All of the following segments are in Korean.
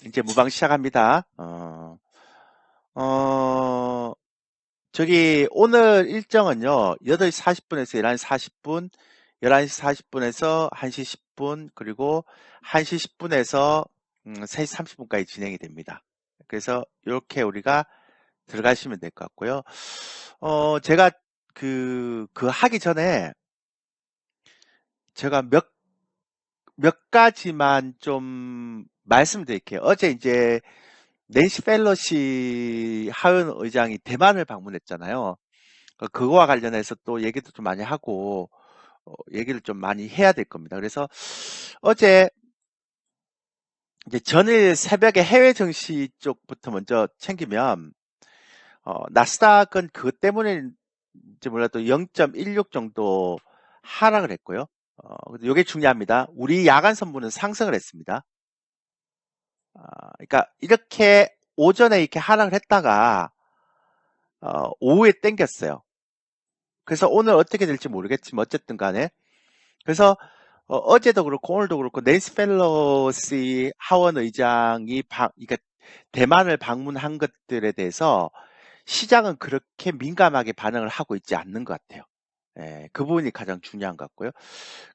이제 무방 시작합니다. 어, 저기, 오늘 일정은요, 8시 40분에서 11시 40분, 11시 40분에서 1시 10분, 그리고 1시 10분에서 3시 30분까지 진행이 됩니다. 그래서 이렇게 우리가 들어가시면 될 것 같고요. 제가 그 하기 전에 제가 몇 가지만 좀 말씀드릴게요. 어제 이제 낸시 펠로시 하원 의장이 대만을 방문했잖아요. 그거와 관련해서 또 얘기도 좀 많이 하고, 얘기를 좀 많이 해야 될 겁니다. 그래서 어제 이제 전일 새벽에 해외 증시 쪽부터 먼저 챙기면, 나스닥은 그것 때문에 이제 몰라도 0.16 정도 하락을 했고요. 근데 이게 중요합니다. 우리 야간 선물은 상승을 했습니다. 그러니까 이렇게 오전에 이렇게 하락을 했다가 오후에 땡겼어요. 그래서 오늘 어떻게 될지 모르겠지만 어쨌든 간에 그래서 제도 그렇고 오늘도 그렇고 낸시 펠로시 하원 의장이 그러니까 대만을 방문한 것들에 대해서 시장은 그렇게 민감하게 반응을 하고 있지 않는 것 같아요. 예, 그 부분이 가장 중요한 것 같고요.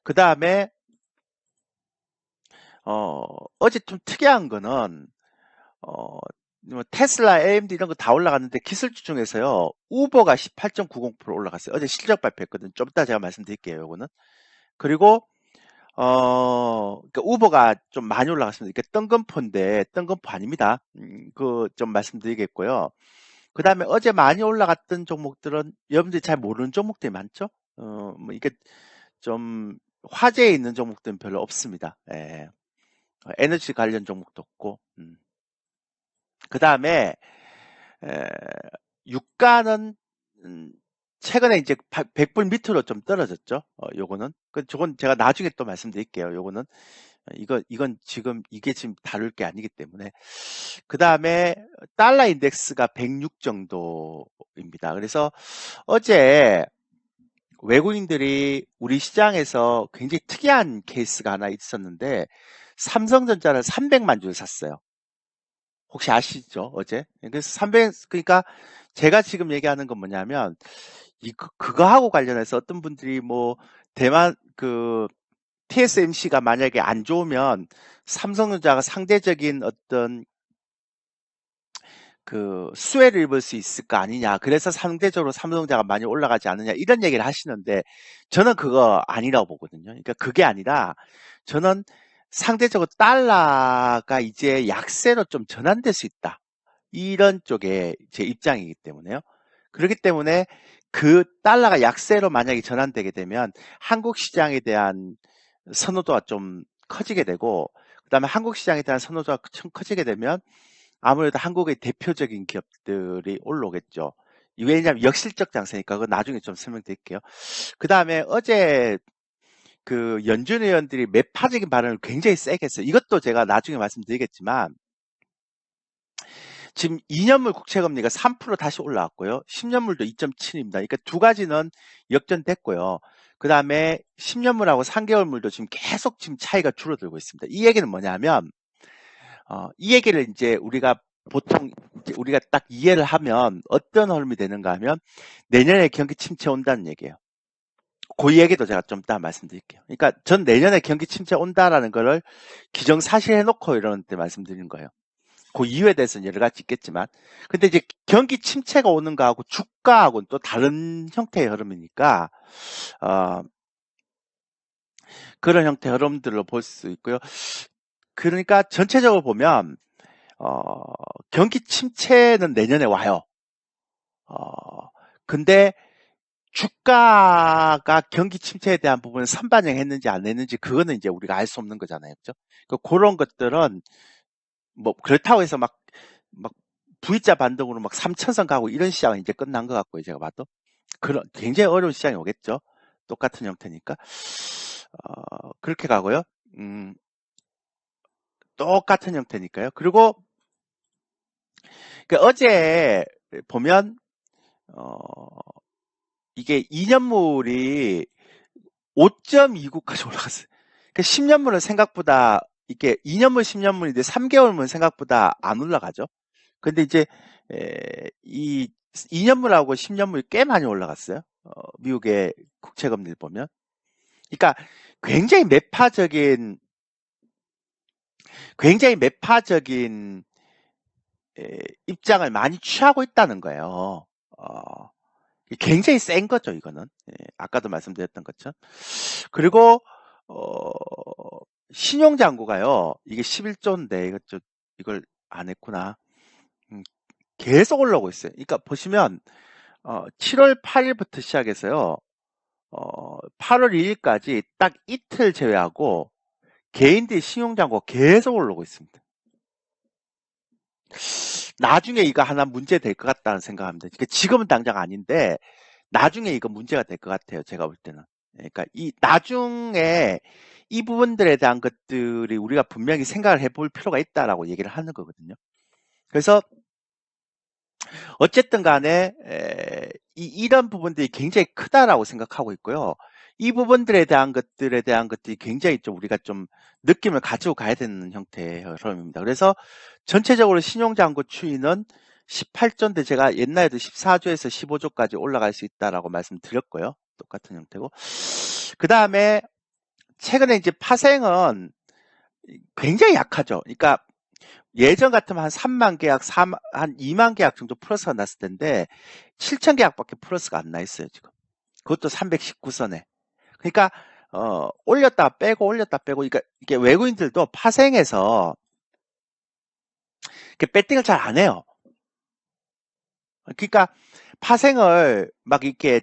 그 다음에 어제 좀 특이한 거는 어, 뭐 테슬라, AMD 이런 거 다 올라갔는데 기술주 중에서요 우버가 18.90% 올라갔어요. 어제 실적 발표했거든. 좀 이따 제가 말씀드릴게요. 요거는. 그리고 그러니까 우버가 좀 많이 올라갔습니다. 이게 뜬금포인데 뜬금포 아닙니다. 그 좀 말씀드리겠고요. 그 다음에 어제 많이 올라갔던 종목들은 여러분들이 잘 모르는 종목들이 많죠? 뭐 이게 좀 화제에 있는 종목들은 별로 없습니다. 예. 에너지 관련 종목도 없고. 그 다음에 유가는 음, 최근에 이제 100불 밑으로 좀 떨어졌죠. 요거는. 저건 제가 나중에 또 말씀드릴게요. 요거는. 이건 지금 이게 지금 다룰 게 아니기 때문에. 그 다음에 달러 인덱스가 106 정도입니다. 그래서 어제 외국인들이 우리 시장에서 굉장히 특이한 케이스가 하나 있었는데 삼성전자를 300만 줄 샀어요. 혹시 아시죠? 어제? 그래서 300, 그러니까 제가 지금 얘기하는 건 뭐냐면 그거하고 관련해서 어떤 분들이 뭐 대만 TSMC가 만약에 안 좋으면 삼성전자가 상대적인 어떤 그 수혜를 입을 수 있을 거 아니냐. 그래서 상대적으로 삼성전자가 많이 올라가지 않느냐. 이런 얘기를 하시는데 저는 그거 아니라고 보거든요. 그러니까 그게 아니라 저는 상대적으로 달러가 이제 약세로 좀 전환될 수 있다. 이런 쪽에 제 입장이기 때문에요. 그렇기 때문에 그 달러가 약세로 만약에 전환되게 되면 한국 시장에 대한 선호도가 좀 커지게 되고, 그 다음에 한국 시장에 대한 선호도가 커지게 되면 아무래도 한국의 대표적인 기업들이 올라오겠죠. 왜냐하면 역실적 장세니까 그거 나중에 좀 설명드릴게요. 그 다음에 어제 그 연준 의원들이 매파적인 발언을 굉장히 세게 했어요. 이것도 제가 나중에 말씀드리겠지만 지금 2년물 국채금리가 3% 다시 올라왔고요. 10년물도 2.7입니다. 그러니까 두 가지는 역전됐고요. 그 다음에 10년물하고 3개월물도 지금 계속 지금 차이가 줄어들고 있습니다. 이 얘기는 뭐냐면, 이 얘기를 이제 우리가 보통 이제 우리가 딱 이해를 하면 어떤 흐름이 되는가 하면 내년에 경기 침체 온다는 얘기예요. 그 얘기도 제가 좀 이따 말씀드릴게요. 그러니까 전 내년에 경기 침체 온다라는 거를 기정사실 해놓고 이런 때 말씀드리는 거예요. 그 이유에 대해서는 여러 가지 있겠지만, 근데 이제 경기 침체가 오는 거하고 주가하고는 또 다른 형태의 흐름이니까, 어, 그런 형태의 흐름들로 볼 수 있고요. 그러니까 전체적으로 보면, 어, 경기 침체는 내년에 와요. 근데 주가가 경기 침체에 대한 부분을 선반영했는지 안 했는지 그거는 이제 우리가 알 수 없는 거잖아요. 그죠? 그런 것들은 뭐 그렇다고 해서 막 V자 반등으로 막 3천선 가고 이런 시장은 이제 끝난 것 같고요. 제가 봐도. 그런 굉장히 어려운 시장이 오겠죠. 똑같은 형태니까. 그렇게 가고요. 음, 똑같은 형태니까요. 그리고 그 어제 보면 어, 이게 2년물이 5.29까지 올라갔어요. 그 10년물은 생각보다 이게 2년물, 10년물인데 3개월물은 생각보다 안 올라가죠. 근데 이제 이 2년물하고 10년물이 꽤 많이 올라갔어요. 미국의 국채금리를 보면. 그러니까 굉장히 매파적인 굉장히 매파적인 입장을 많이 취하고 있다는 거예요. 굉장히 센 거죠, 이거는. 아까도 말씀드렸던 것처럼. 그리고 어, 신용장고가요. 이게 11조인데 이걸 안 했구나. 계속 올라오고 있어요. 그러니까 보시면 7월 8일부터 시작해서요. 8월 2일까지 딱 이틀 제외하고 개인들 신용장고 계속 올라오고 있습니다. 나중에 이거 하나 문제 될 것 같다는 생각합니다. 그러니까 지금은 당장 아닌데 나중에 이거 문제가 될 것 같아요. 제가 볼 때는. 그러니까 이 나중에 이 부분들에 대한 것들이 우리가 분명히 생각을 해볼 필요가 있다라고 얘기를 하는 거거든요. 그래서 어쨌든 간에 이런 부분들이 굉장히 크다라고 생각하고 있고요. 이 부분들에 대한 것들이 굉장히 좀 우리가 좀 느낌을 가지고 가야 되는 형태의 흐름입니다. 그래서 전체적으로 신용장고 추이는 18조인데 제가 옛날에도 14조에서 15조까지 올라갈 수 있다라고 말씀드렸고요. 똑같은 형태고. 그 다음에 최근에 이제 파생은 굉장히 약하죠. 그러니까 예전 같으면 한 3만 계약, 한 2만 계약 정도 플러스가 났을 텐데 7천 계약밖에 플러스가 안 나 있어요, 지금. 그것도 319선에. 그러니까 올렸다 빼고 그러니까 이게 외국인들도 파생해서 배팅을 잘 안 해요. 그러니까 파생을 막 이렇게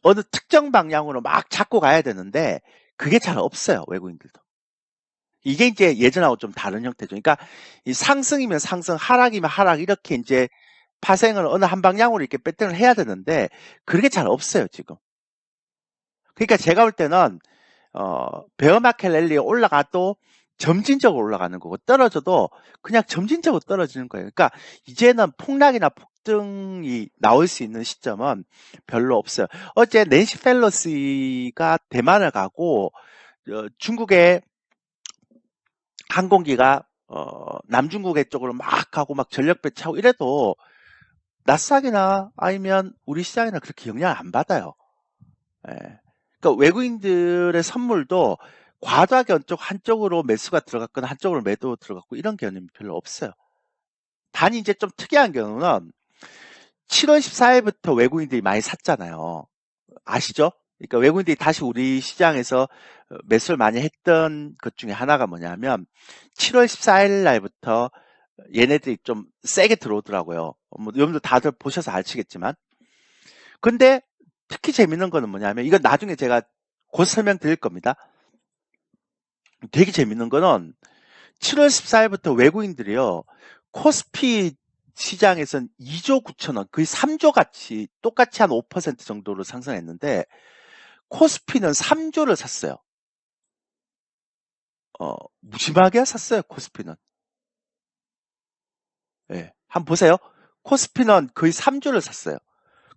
어느 특정 방향으로 막 잡고 가야 되는데 그게 잘 없어요, 외국인들도. 이게 이제 예전하고 좀 다른 형태죠. 그러니까 이 상승이면 상승, 하락이면 하락 이렇게 이제 파생을 어느 한 방향으로 이렇게 배팅을 해야 되는데 그게 잘 없어요, 지금. 그러니까 제가 볼 때는 베어마켓 랠리에 올라가도 점진적으로 올라가는 거고 떨어져도 그냥 점진적으로 떨어지는 거예요. 그러니까 이제는 폭락이나 폭등이 나올 수 있는 시점은 별로 없어요. 어제 낸시 펠로시가 대만을 가고 중국의 항공기가 남중국의 쪽으로 막 가고 막 전력 배치하고 이래도 나스닥이나 아니면 우리 시장이나 그렇게 영향을 안 받아요. 예. 그러니까 외국인들의 선물도 과도하게 한쪽으로 매수가 들어갔거나 한쪽으로 매도 들어갔고 이런 개념이 별로 없어요. 단지 이제 좀 특이한 경우는 7월 14일부터 외국인들이 많이 샀잖아요. 아시죠? 그러니까 외국인들이 다시 우리 시장에서 매수를 많이 했던 것 중에 하나가 뭐냐면 7월 14일 날부터 얘네들이 좀 세게 들어오더라고요. 뭐 여러분들 다들 보셔서 아시겠지만. 근데 특히 재밌는 거는 뭐냐면 이건 나중에 제가 곧 설명드릴 겁니다. 되게 재밌는 거는 7월 14일부터 외국인들이요. 코스피 시장에선 2조 9천원, 거의 3조 같이 똑같이 한 5% 정도로 상승했는데 코스피는 3조를 샀어요. 무심하게 샀어요, 코스피는. 예, 한번 보세요. 코스피는 거의 3조를 샀어요.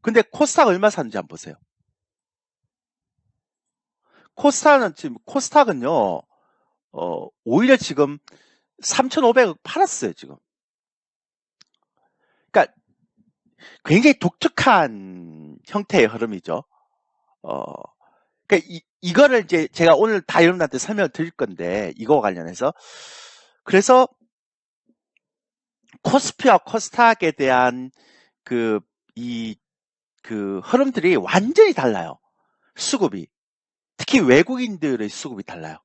근데 코스닥 얼마 샀는지 한번 보세요. 코스닥은요, 오히려 지금 3,500억 팔았어요, 지금. 그러니까 굉장히 독특한 형태의 흐름이죠. 어, 그러니까 이거를 이제 제가 오늘 다 여러분한테 설명을 드릴 건데, 이거와 관련해서. 그래서 코스피와 코스닥에 대한 그, 흐름들이 완전히 달라요. 수급이. 특히 외국인들의 수급이 달라요.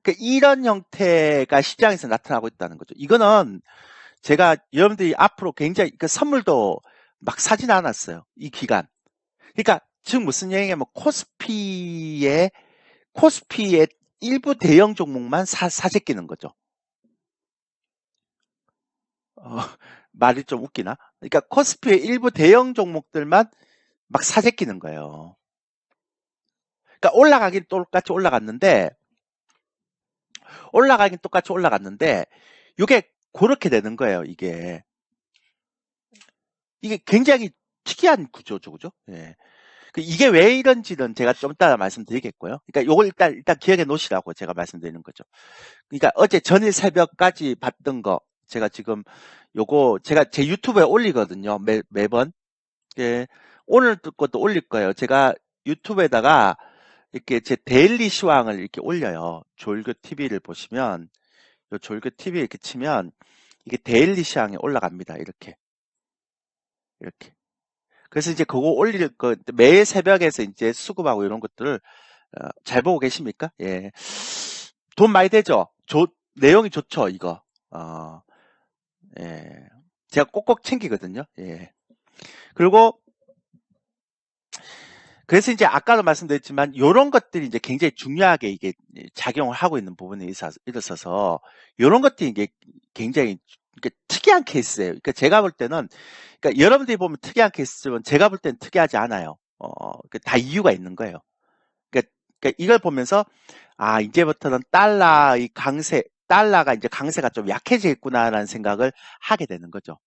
그러니까 이런 형태가 시장에서 나타나고 있다는 거죠. 이거는 제가 여러분들이 앞으로 굉장히 선물도 막 사진 않았어요. 이 기간. 그러니까 즉 무슨 얘기냐면 코스피의 일부 대형 종목만 사재끼는 거죠. 말이 좀 웃기나? 그러니까 코스피의 일부 대형 종목들만 막 사재끼는 거예요. 그러니까 올라가긴 똑같이 올라갔는데 이게 그렇게 되는 거예요. 이게 굉장히 특이한 구조죠, 그죠? 예. 이게 왜 이런지는 제가 좀 이따 말씀드리겠고요. 그러니까 요걸 일단 기억해 놓으시라고 제가 말씀드리는 거죠. 그러니까 어제 전일 새벽까지 봤던 거 제가 지금 요거 제가 제 유튜브에 올리거든요. 매번. 예, 오늘 것도 올릴 거예요. 제가 유튜브에다가 이렇게 제 데일리 시황을 이렇게 올려요. 졸교 TV를 보시면 요 졸교 TV 이렇게 치면 이게 데일리 시황에 올라갑니다. 이렇게. 그래서 이제 그거 올릴 거 매일 새벽에서 이제 수급하고 이런 것들을 잘 보고 계십니까? 예. 돈 많이 되죠? 내용이 좋죠, 이거. 예. 제가 꼭꼭 챙기거든요. 예. 그리고 그래서 이제 아까도 말씀드렸지만 요런 것들이 이제 굉장히 중요하게 이게 작용을 하고 있는 부분에 있어서 요런 것들이 이게 굉장히 특이한 케이스예요. 그러니까 제가 볼 때는 그러니까 여러분들이 보면 특이한 케이스지만 제가 볼 때는 특이하지 않아요. 다 이유가 있는 거예요. 그러니까 이걸 보면서 이제부터는 달러가 이제 강세가 좀 약해지겠구나라는 생각을 하게 되는 거죠.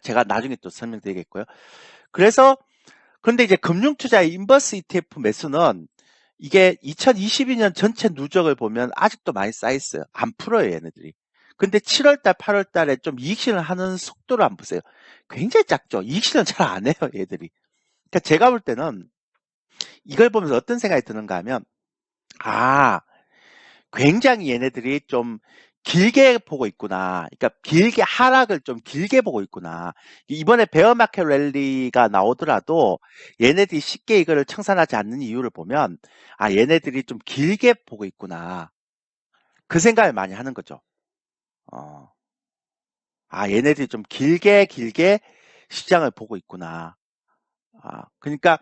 제가 나중에 또 설명드리겠고요. 그런데 이제 금융투자의 인버스 ETF 매수는 이게 2022년 전체 누적을 보면 아직도 많이 쌓여있어요. 안 풀어요, 얘네들이. 근데 7월달, 8월달에 좀 이익실현 하는 속도를 한번 보세요. 굉장히 작죠. 이익실현 잘 안 해요, 얘들이. 그러니까 제가 볼 때는 이걸 보면서 어떤 생각이 드는가 하면, 굉장히 얘네들이 좀 길게 보고 있구나. 그러니까 하락을 좀 길게 보고 있구나. 이번에 베어마켓 랠리가 나오더라도 얘네들이 쉽게 이거를 청산하지 않는 이유를 보면 얘네들이 좀 길게 보고 있구나. 그 생각을 많이 하는 거죠. 얘네들이 좀 길게 시장을 보고 있구나. 그러니까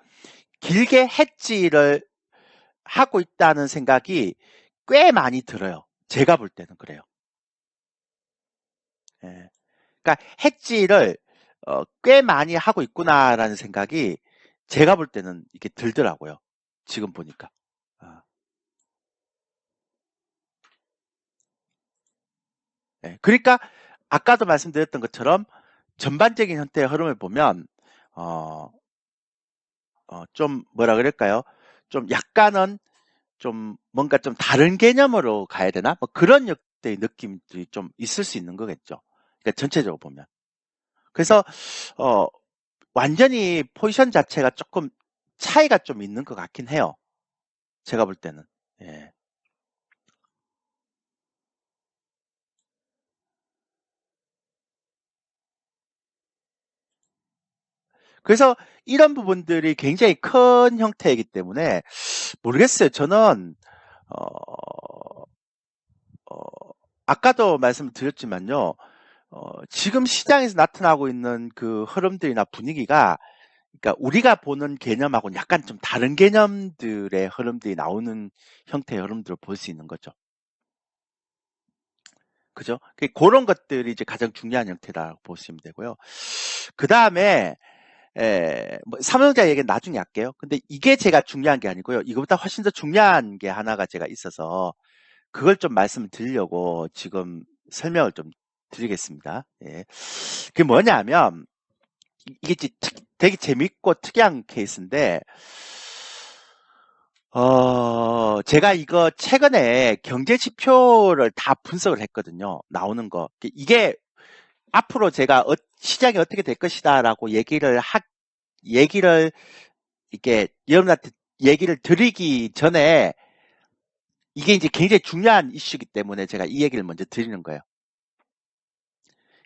길게 해지를 하고 있다는 생각이 꽤 많이 들어요. 제가 볼 때는 그래요. 예. 그러니까 해지를 꽤 많이 하고 있구나라는 생각이 제가 볼 때는 이렇게 들더라고요. 지금 보니까. 예. 그러니까 아까도 말씀드렸던 것처럼 전반적인 형태의 흐름을 보면 좀 뭐라 그럴까요? 좀 약간은 좀 뭔가 좀 다른 개념으로 가야 되나? 뭐 그런 느낌들이 좀 있을 수 있는 거겠죠. 그러니까 전체적으로 보면. 그래서 완전히 포지션 자체가 조금 차이가 좀 있는 것 같긴 해요. 제가 볼 때는. 예. 그래서 이런 부분들이 굉장히 큰 형태이기 때문에 모르겠어요. 저는 아까도 말씀드렸지만요. 지금 시장에서 나타나고 있는 그 흐름들이나 분위기가 그러니까 우리가 보는 개념하고는 약간 좀 다른 개념들의 흐름들이 나오는 형태의 흐름들을 볼 수 있는 거죠. 그죠? 그런 것들이 이제 가장 중요한 형태라고 보시면 되고요. 그 다음에 뭐 삼성전자 얘기는 나중에 할게요. 근데 이게 제가 중요한 게 아니고요. 이거보다 훨씬 더 중요한 게 하나가 제가 있어서 그걸 좀 말씀을 드리려고 지금 설명을 좀 드리겠습니다. 예. 그게 뭐냐면 이게 되게 재밌고 특이한 케이스인데 제가 이거 최근에 경제 지표를 다 분석을 했거든요. 나오는 거. 이게 앞으로 제가 시장이 어떻게 될 것이다라고 얘기를 이렇게 여러분한테 얘기를 드리기 전에 이게 이제 굉장히 중요한 이슈이기 때문에 제가 이 얘기를 먼저 드리는 거예요.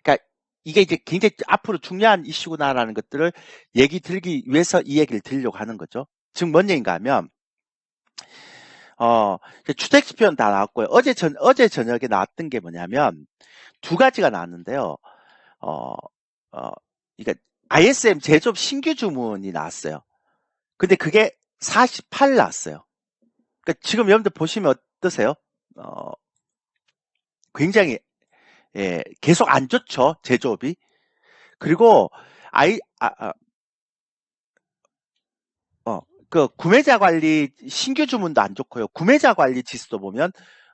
그러니까 이게 이제 굉장히 앞으로 중요한 이슈구나라는 것들을 얘기 드리기 위해서 이 얘기를 드리려고 하는 거죠. 즉 뭔 얘기인가 하면 주택 지표는 다 나왔고요. 어제 저녁에 나왔던 게 뭐냐면 두 가지가 나왔는데요. 어, 그러니까 ISM 제조업 신규 주문이 나왔어요. 근데 그게 48 나왔어요. 그러니까 지금 여러분들 보시면 어떠세요? 굉장히 계속 안 좋죠, 제조업이. 그리고 그 구매자 관리 신규 주문도 안 좋고요. 구매자 관리 지수도 보면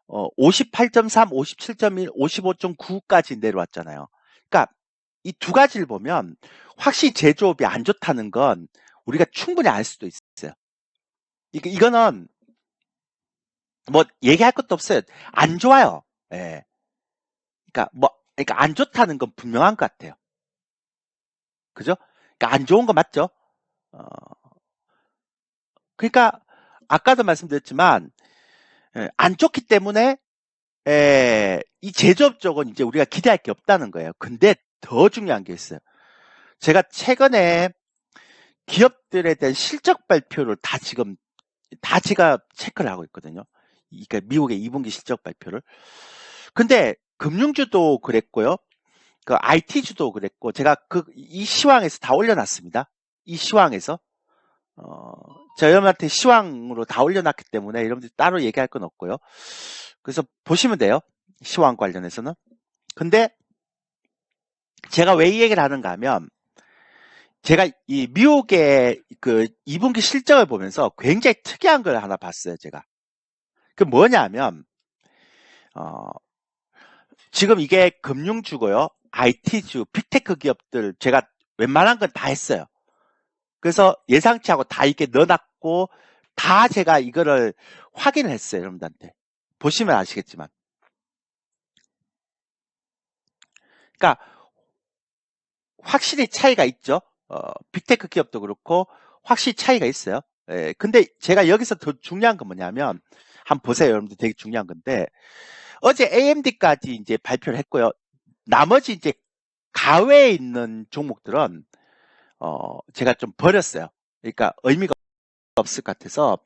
58.3, 57.1, 55.9까지 내려왔잖아요. 그러니까 이 두 가지를 보면 확실히 제조업이 안 좋다는 건 우리가 충분히 알 수도 있어요. 이거는 뭐 얘기할 것도 없어요. 안 좋아요. 예. 그러니까 안 좋다는 건 분명한 것 같아요. 그죠? 그러니까 안 좋은 거 맞죠? 어, 그러니까 아까도 말씀드렸지만 안 좋기 때문에 이 제조업 쪽은 이제 우리가 기대할 게 없다는 거예요. 근데 더 중요한 게 있어요. 제가 최근에 기업들에 대한 실적 발표를 다 제가 체크를 하고 있거든요. 그러니까 미국의 2분기 실적 발표를. 근데 금융주도 그랬고요. 그 IT주도 그랬고 제가 이 시황에서 다 올려놨습니다. 이 시황에서 어, 저 여러분한테 시황으로 다 올려놨기 때문에 여러분들 따로 얘기할 건 없고요. 그래서 보시면 돼요. 시황 관련해서는. 근데 제가 왜 이 얘기를 하는가 하면 제가 이 미국의 그 2분기 실적을 보면서 굉장히 특이한 걸 하나 봤어요. 제가. 그 뭐냐면 지금 이게 금융주고요. IT주, 빅테크 기업들 제가 웬만한 건 다 했어요. 그래서 예상치 하고 다 이렇게 넣어놨고 다 제가 이거를 확인을 했어요. 여러분들한테. 보시면 아시겠지만. 그러니까 확실히 차이가 있죠. 빅테크 기업도 그렇고 확실히 차이가 있어요. 예, 근데 제가 여기서 더 중요한 건 뭐냐면 한번 보세요. 여러분들 되게 중요한 건데 어제 AMD까지 이제 발표를 했고요. 나머지 이제 가외에 있는 종목들은 제가 좀 버렸어요. 그러니까 의미가 없을 것 같아서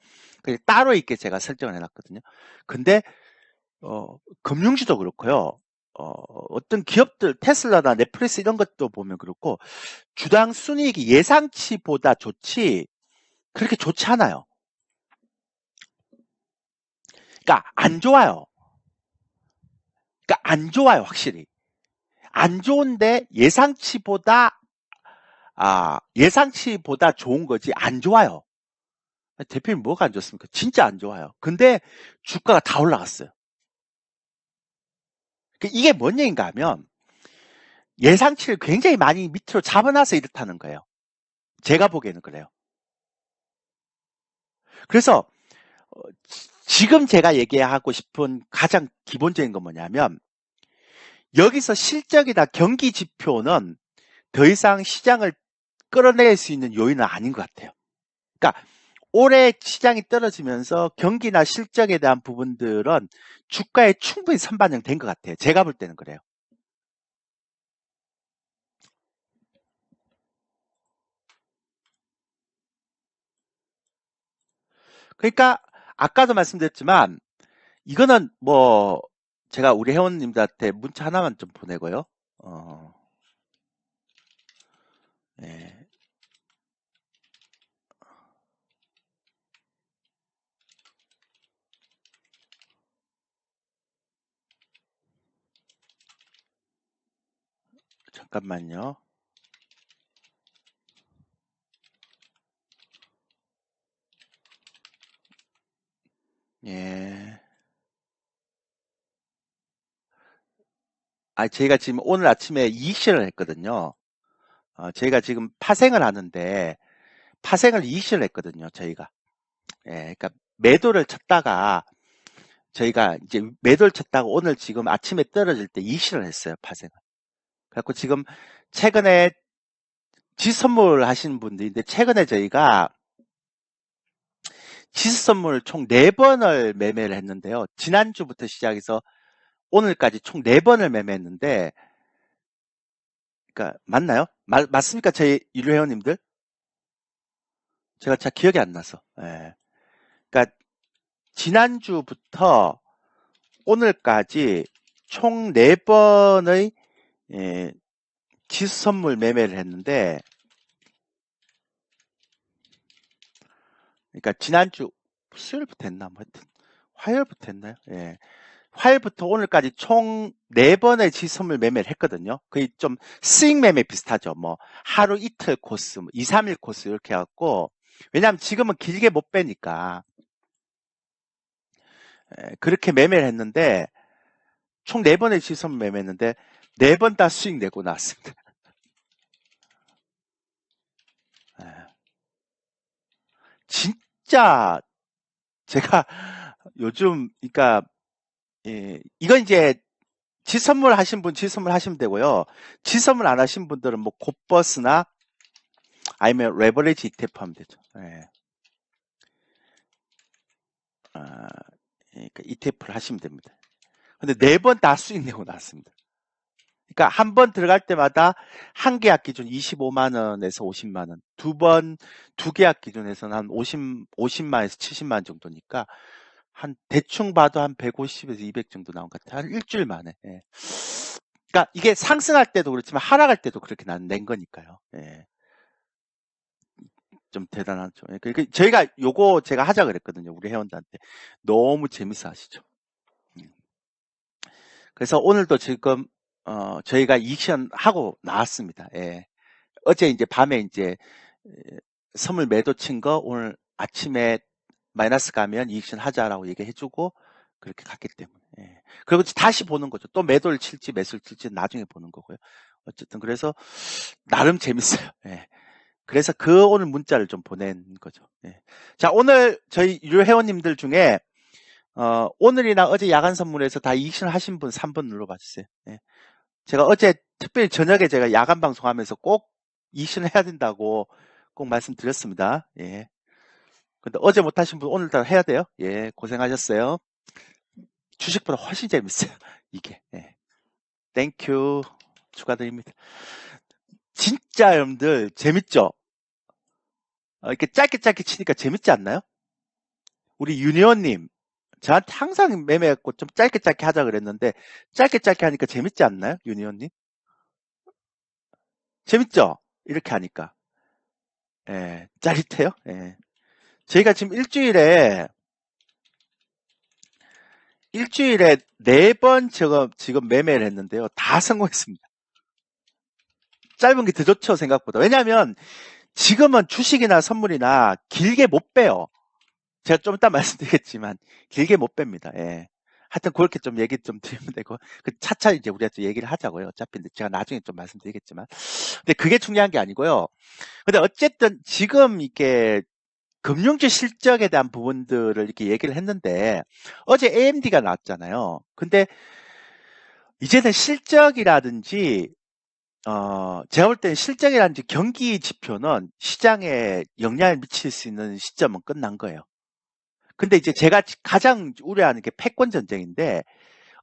그냥 따로 있게 제가 설정을 해놨거든요. 근데 금융주도 그렇고요. 어떤 기업들 테슬라나 넷플릭스 이런 것도 보면 그렇고 주당 순이익이 예상치보다 좋지 그렇게 좋지 않아요. 그러니까 안 좋아요. 그러니까 안 좋아요, 확실히. 안 좋은데 예상치보다 좋은 거지 안 좋아요. 대표님 뭐가 안 좋습니까? 진짜 안 좋아요. 근데 주가가 다 올라갔어요. 이게 뭔 얘기인가 하면 예상치를 굉장히 많이 밑으로 잡아놔서 이렇다는 거예요. 제가 보기에는 그래요. 그래서 지금 제가 얘기하고 싶은 가장 기본적인 건 뭐냐면 여기서 실적이나 경기 지표는 더 이상 시장을 끌어낼 수 있는 요인은 아닌 것 같아요. 그러니까 올해 시장이 떨어지면서 경기나 실적에 대한 부분들은 주가에 충분히 선반영된 것 같아요. 제가 볼 때는 그래요. 그러니까 아까도 말씀드렸지만 이거는 뭐 제가 우리 회원님들한테 문자 하나만 좀 보내고요. 네. 잠깐만요. 예. 저희가 지금 오늘 아침에 이익실을 했거든요. 저희가 지금 파생을 하는데 파생을 이익실을 했거든요. 저희가. 예, 그러니까 매도를 쳤다가 저희가 이제 매도를 쳤다가 오늘 지금 아침에 떨어질 때 이익실을 했어요. 파생을. 그래갖고 지금 최근에 지수선물 하시는 분들인데 최근에 저희가 지수선물 총 4번을 매매를 했는데요. 지난주부터 시작해서 오늘까지 총 4번을 매매했는데 그러니까 맞나요? 맞습니까? 저희 유료 회원님들? 제가 잘 기억이 안 나서. 예. 그러니까 지난주부터 오늘까지 총 4번의 지수 선물 매매를 했는데 그러니까 지난주 수요일부터 했나 뭐 하여튼 화요일부터 했나요? 예. 화요일부터 오늘까지 총 4번의 지수 선물 매매를 했거든요. 거의 좀 스윙 매매 비슷하죠. 뭐 하루 이틀 코스, 뭐 2, 3일 코스 이렇게 해갖고 왜냐하면 지금은 길게 못 빼니까 그렇게 매매를 했는데 총 4번의 지수 선물 매매했는데 4번 다 수익 내고 나왔습니다. 예. 진짜 제가 요즘 그러니까 이건 이제 지선물 하신 분 지선물 하시면 되고요. 지선물 안 하신 분들은 뭐 곱버스나 아니면 레버리지 ETF 하면 되죠. 예. 그러니까 ETF를 하시면 됩니다. 근데 4번 다 수익 내고 나왔습니다. 그러니까 한 번 들어갈 때마다 한 계약 기준 25만 원에서 50만 원, 두 계약 기준에서는 한 50만에서 70만 원 정도니까 한 대충 봐도 한 150에서 200 정도 나온 것 같아요. 한 일주일 만에. 예. 그러니까 이게 상승할 때도 그렇지만 하락할 때도 그렇게 낸 거니까요. 예. 좀 대단하죠. 예. 저희가 요거 제가 하자 그랬거든요. 우리 회원들한테. 너무 재밌어 하시죠. 그래서 오늘도 지금 저희가 이익션 하고 나왔습니다. 예. 어제 이제 밤에 이제 선물 매도 친 거 오늘 아침에 마이너스 가면 이익션 하자라고 얘기해주고 그렇게 갔기 때문에. 예. 그리고 다시 보는 거죠. 또 매도를 칠지 매수를 칠지 나중에 보는 거고요. 어쨌든 그래서 나름 재밌어요. 예. 그래서 그 오늘 문자를 좀 보낸 거죠. 예. 자, 오늘 저희 유료 회원님들 중에 오늘이나 어제 야간 선물에서 다 이익션 하신 분 3번 눌러봐 주세요. 예. 제가 어제 특별히 저녁에 제가 야간 방송하면서 꼭 이익션 해야 된다고 꼭 말씀드렸습니다. 예. 근데 어제 못하신 분 오늘 다 해야 돼요. 예, 고생하셨어요. 주식보다 훨씬 재밌어요. 이게. 예. 땡큐. 축하드립니다. 진짜 여러분들 재밌죠? 이렇게 짧게 치니까 재밌지 않나요? 우리 유니온님 저한테 항상 매매했고 좀 짧게 하자 그랬는데 짧게 하니까 재밌지 않나요? 유니온님? 재밌죠? 이렇게 하니까. 예, 짜릿해요? 예. 저희가 지금 일주일에 4번 지금 매매를 했는데요. 다 성공했습니다. 짧은 게 더 좋죠, 생각보다. 왜냐하면 지금은 주식이나 선물이나 길게 못 빼요. 제가 좀 이따 말씀드리겠지만 길게 못 뺍니다. 예. 하여튼 그렇게 좀 얘기 좀 드리면 되고 차차 이제 우리가 또 얘기를 하자고요. 어차피 제가 나중에 좀 말씀드리겠지만 근데 그게 중요한 게 아니고요. 근데 어쨌든 지금 이렇게 금융주 실적에 대한 부분들을 이렇게 얘기를 했는데 어제 AMD가 나왔잖아요. 근데 이제는 실적이라든지 제가 볼 때는 실적이라든지 경기 지표는 시장에 영향을 미칠 수 있는 시점은 끝난 거예요. 근데 이제 제가 가장 우려하는 게 패권 전쟁인데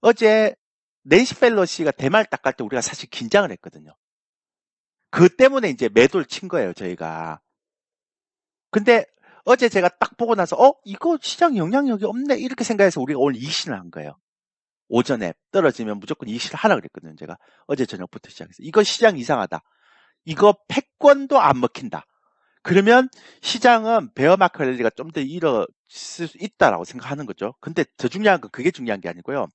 어제 낸시 펠로시가 대말 딱 갈 때 우리가 사실 긴장을 했거든요. 그 때문에 이제 매도를 친 거예요, 저희가. 근데 어제 제가 딱 보고 나서 이거 시장 영향력이 없네 이렇게 생각해서 우리가 오늘 이익신을 한 거예요. 오전에 떨어지면 무조건 이익신을 하라 그랬거든요. 제가 어제 저녁부터 시작해서 이거 시장 이상하다. 이거 패권도 안 먹힌다. 그러면 시장은 베어마크 랠리가 좀 더 일어날 수 있다라고 생각하는 거죠. 근데 더 중요한 건 그게 중요한 게 아니고요.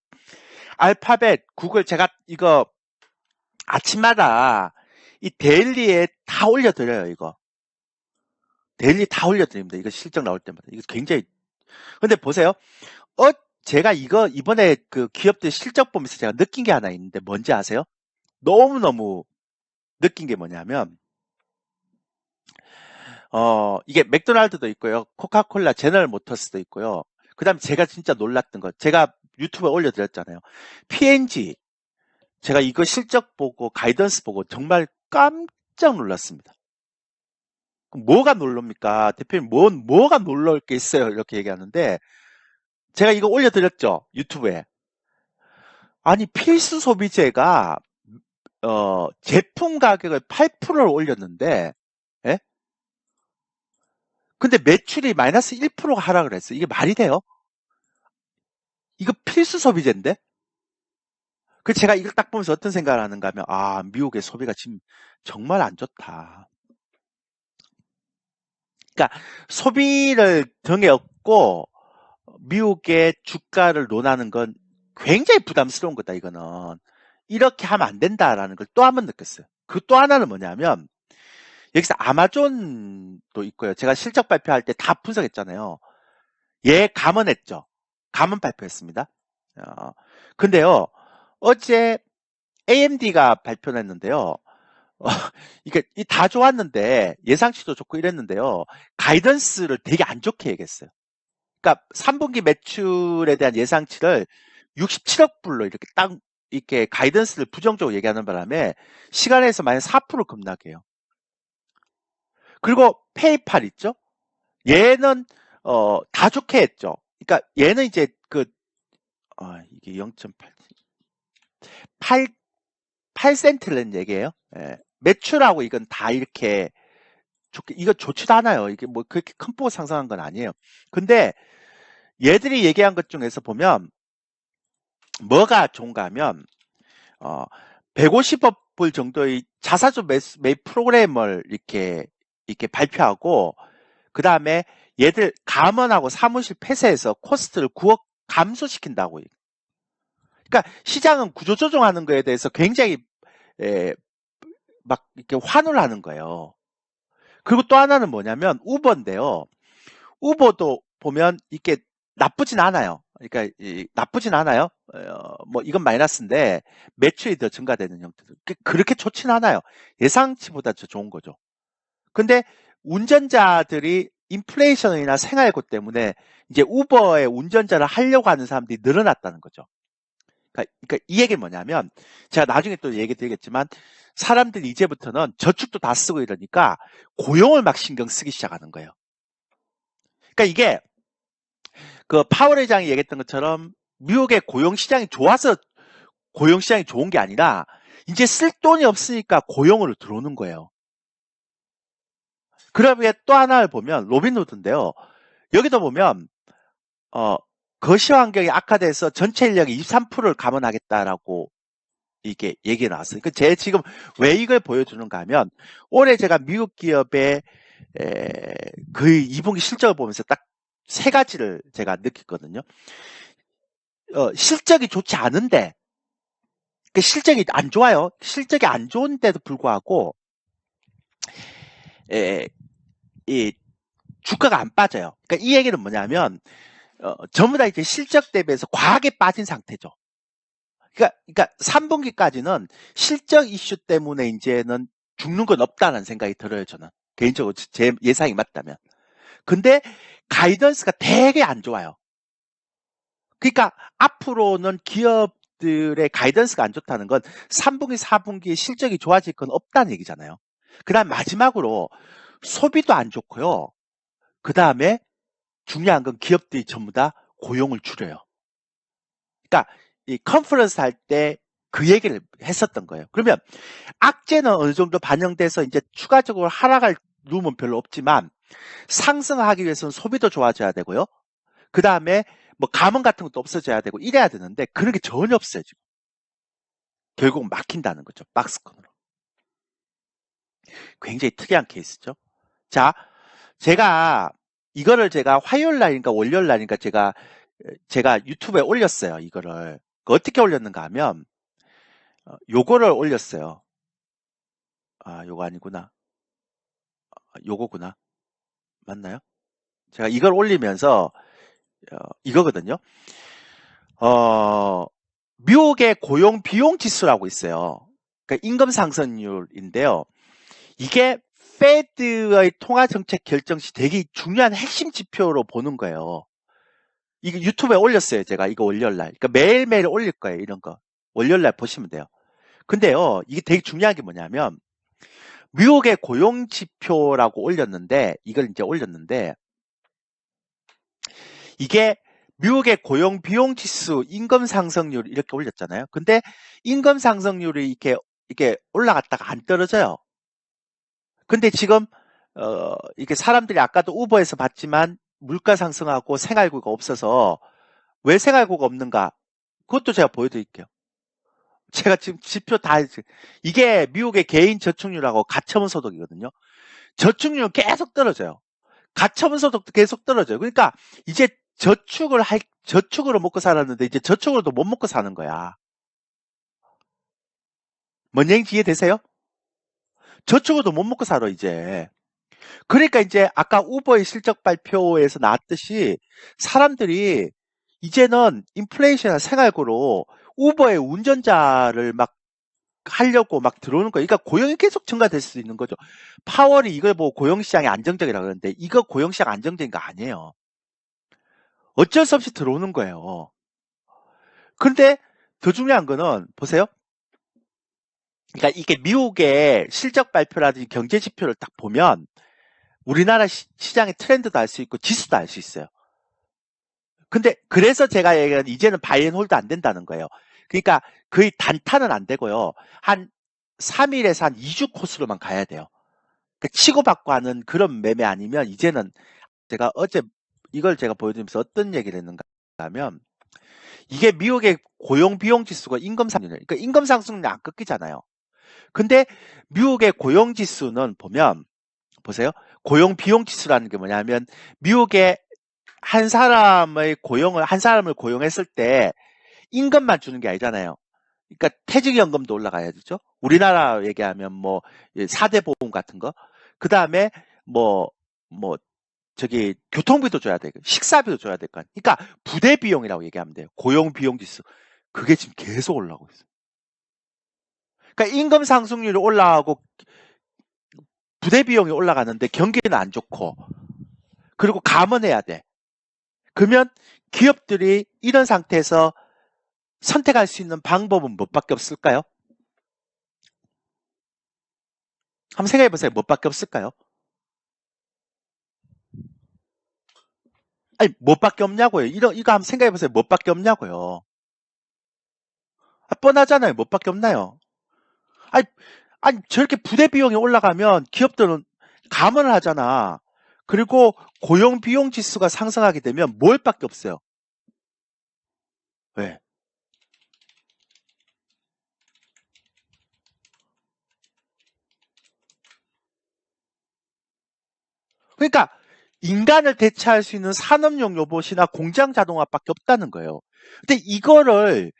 알파벳, 구글 제가 이거 아침마다 이 데일리에 다 올려드려요. 이거 데일리 다 올려드립니다. 이거 실적 나올 때마다 이거 굉장히 근데 보세요. 제가 이거 이번에 그 기업들 실적 보면서 제가 느낀 게 하나 있는데 뭔지 아세요? 너무너무 느낀 게 뭐냐면 이게 맥도날드도 있고요. 코카콜라, 제너럴 모터스도 있고요. 그 다음에 제가 진짜 놀랐던 거, 제가 유튜브에 올려드렸잖아요. P&G, 제가 이거 실적 보고, 가이던스 보고 정말 깜짝 놀랐습니다. 뭐가 놀랍니까? 대표님, 뭐가 놀랄 게 있어요? 이렇게 얘기하는데, 제가 이거 올려드렸죠? 유튜브에. 아니, 필수 소비재가, 제품 가격을 8%를 올렸는데, 예? 근데 매출이 마이너스 1%가 하락을 했어. 이게 말이 돼요? 이거 필수 소비재인데? 그 제가 이걸 딱 보면서 어떤 생각을 하는가 하면, 미국의 소비가 지금 정말 안 좋다. 그러니까 소비를 등에 업고 미국의 주가를 논하는 건 굉장히 부담스러운 거다, 이거는. 이렇게 하면 안 된다라는 걸 또 한 번 느꼈어요. 그 또 하나는 뭐냐면, 여기서 아마존도 있고요. 제가 실적 발표할 때 다 분석했잖아요. 얘 감원했죠. 감원 발표했습니다. 근데요, 어제 AMD가 발표를 했는데요. 어, 이게 다 좋았는데 예상치도 좋고 이랬는데요. 가이던스를 되게 안 좋게 얘기했어요. 그러니까 3분기 매출에 대한 예상치를 67억 불로 이렇게 딱 이렇게 가이던스를 부정적으로 얘기하는 바람에 시간에서 마이너스 4% 급락해요. 그리고 페이팔 있죠? 얘는 다 좋게 했죠. 그러니까 얘는 이제 이게 0.8 8센트라는 얘기예요. 예. 매출하고 이건 다 이렇게 이거 좋지도 않아요. 이게 뭐 그렇게 큰 폭으로 상승한 건 아니에요. 근데 얘들이 얘기한 것 중에서 보면 뭐가 좋은가 하면 150억 불 정도의 자사주 매입 프로그램을 이렇게 발표하고 그 다음에 얘들 감원하고 사무실 폐쇄해서 코스트를 9억 감소시킨다고. 그러니까 시장은 구조조정하는 거에 대해서 굉장히 막 이렇게 환호를 하는 거예요. 그리고 또 하나는 뭐냐면 우버인데요. 우버도 보면 이게 나쁘진 않아요. 그러니까 나쁘진 않아요. 뭐 이건 마이너스인데 매출이 더 증가되는 형태. 그렇게 좋진 않아요. 예상치보다 더 좋은 거죠. 근데 운전자들이 인플레이션이나 생활고 때문에 이제 우버의 운전자를 하려고 하는 사람들이 늘어났다는 거죠. 그러니까 이 얘기는 뭐냐면 제가 나중에 또 얘기 드리겠지만 사람들이 이제부터는 저축도 다 쓰고 이러니까 고용을 막 신경 쓰기 시작하는 거예요. 그러니까 이게 그 파월 회장이 얘기했던 것처럼 미국의 고용시장이 좋아서 고용시장이 좋은 게 아니라 이제 쓸 돈이 없으니까 고용으로 들어오는 거예요. 그러면 또 하나를 보면 로빈후드인데요. 여기도 보면 거시 환경이 악화돼서 전체 인력의 23%를 감원하겠다라고 이게 얘기가 나왔어요. 그러니까 제 지금 왜 이걸 보여주는가 하면 올해 제가 미국 기업의 그 2분기 실적을 보면서 딱 세 가지를 제가 느꼈거든요. 실적이 좋지 않은데 그 실적이 안 좋아요. 실적이 안 좋은데도 불구하고 이 주가가 안 빠져요. 그러니까 이 얘기는 뭐냐면 전부 다 이제 실적 대비해서 과하게 빠진 상태죠. 그러니까 3분기까지는 실적 이슈 때문에 이제는 죽는 건 없다는 생각이 들어요, 저는. 개인적으로 제 예상이 맞다면. 근데 가이던스가 되게 안 좋아요. 그러니까 앞으로는 기업들의 가이던스가 안 좋다는 건 3분기, 4분기 실적이 좋아질 건 없다는 얘기잖아요. 그 다음 마지막으로 소비도 안 좋고요. 그 다음에 중요한 건 기업들이 전부 다 고용을 줄여요. 그러니까 이 컨퍼런스 할 때 그 얘기를 했었던 거예요. 그러면 악재는 어느 정도 반영돼서 이제 추가적으로 하락할 룸은 별로 없지만 상승하기 위해서는 소비도 좋아져야 되고요. 그 다음에 뭐 감원 같은 것도 없어져야 되고 이래야 되는데 그런 게 전혀 없어요, 지금. 결국 막힌다는 거죠. 박스권으로. 굉장히 특이한 케이스죠. 자, 이거를 제가 화요일 날인가 월요일 날인가 제가 유튜브에 올렸어요. 이거를. 어떻게 올렸는가 하면 요거를 올렸어요. 요거 아니구나. 요거구나. 맞나요? 제가 이걸 올리면서 이거거든요. 미국의 고용 비용 지수라고 있어요. 그러니까 임금 상승률인데요. 이게 페드의 통화 정책 결정 시 되게 중요한 핵심 지표로 보는 거예요. 이게 유튜브에 올렸어요. 제가 이거 월요일날. 그러니까 매일매일 올릴 거예요. 이런 거. 월요일날 보시면 돼요. 근데요, 이게 되게 중요한 게 뭐냐면 미국의 고용 지표라고 올렸는데 이걸 이제 올렸는데 이게 미국의 고용 비용 지수, 임금 상승률 이렇게 올렸잖아요. 근데 임금 상승률이 이렇게 올라갔다가 안 떨어져요. 근데 지금 이게 사람들이 아까도 우버에서 봤지만 물가 상승하고 생활고가 없어서 왜 생활고가 없는가? 그것도 제가 보여드릴게요. 제가 지금 지표 다 이게 미국의 개인 저축률하고 가처분 소득이거든요. 저축률은 계속 떨어져요. 가처분 소득도 계속 떨어져요. 그러니까 이제 저축으로 먹고 살았는데 이제 저축으로도 못 먹고 사는 거야. 뭔 얘기인지 이해되세요? 저축으로도 못 먹고 살아 이제. 그러니까 이제 아까 우버의 실적 발표에서 나왔듯이 사람들이 이제는 인플레이션이나 생활고로 우버의 운전자를 막 하려고 막 들어오는 거예요. 그러니까 고용이 계속 증가될 수 있는 거죠. 파월이 이걸 보고 고용시장이 안정적이라고 그러는데 이거 고용시장 안정적인 거 아니에요. 어쩔 수 없이 들어오는 거예요. 그런데 더 중요한 거는 보세요. 그러니까 이게 미국의 실적 발표라든지 경제 지표를 딱 보면 우리나라 시장의 트렌드도 알 수 있고 지수도 알 수 있어요. 근데 그래서 제가 얘기하는 이제는 바이 앤 홀드 안 된다는 거예요. 그러니까 거의 단타는 안 되고요. 한 3일에서 한 2주 코스로만 가야 돼요. 그러니까 치고받고 하는 그런 매매 아니면 이제는 제가 어제 이걸 제가 보여드리면서 어떤 얘기를 했는가 하면 이게 미국의 고용 비용 지수가 임금 상승률, 그러니까 임금 상승률이 안 꺾이잖아요. 근데 미국의 고용 지수는 보면 보세요. 고용 비용 지수라는 게 뭐냐면 미국의 한 사람을 고용했을 때 임금만 주는 게 아니잖아요. 그러니까 퇴직연금도 올라가야 되죠. 우리나라 얘기하면 뭐 4대 보험 같은 거. 그다음에 뭐 저기 교통비도 줘야 되고 식사비도 줘야 될 거 아니에요. 그러니까 부대 비용이라고 얘기하면 돼요. 고용 비용 지수. 그게 지금 계속 올라오고 있어요. 그러니까 임금 상승률이 올라가고 부대 비용이 올라가는데 경기는 안 좋고 그리고 감원해야 돼. 그러면 기업들이 이런 상태에서 선택할 수 있는 방법은 뭐밖에 없을까요? 한번 생각해 보세요. 뭐밖에 없을까요? 아니, 뭐밖에 없냐고요. 이거 한번 생각해 보세요. 뭐밖에 없냐고요. 뻔하잖아요. 뭐밖에 없나요? 아니, 아니, 저렇게 부대 비용이 올라가면 기업들은 감원을 하잖아. 그리고 고용 비용 지수가 상승하게 되면 뭘 밖에 없어요. 왜? 그러니까 인간을 대체할 수 있는 산업용 로봇이나 공장 자동화밖에 없다는 거예요. 근데 이거를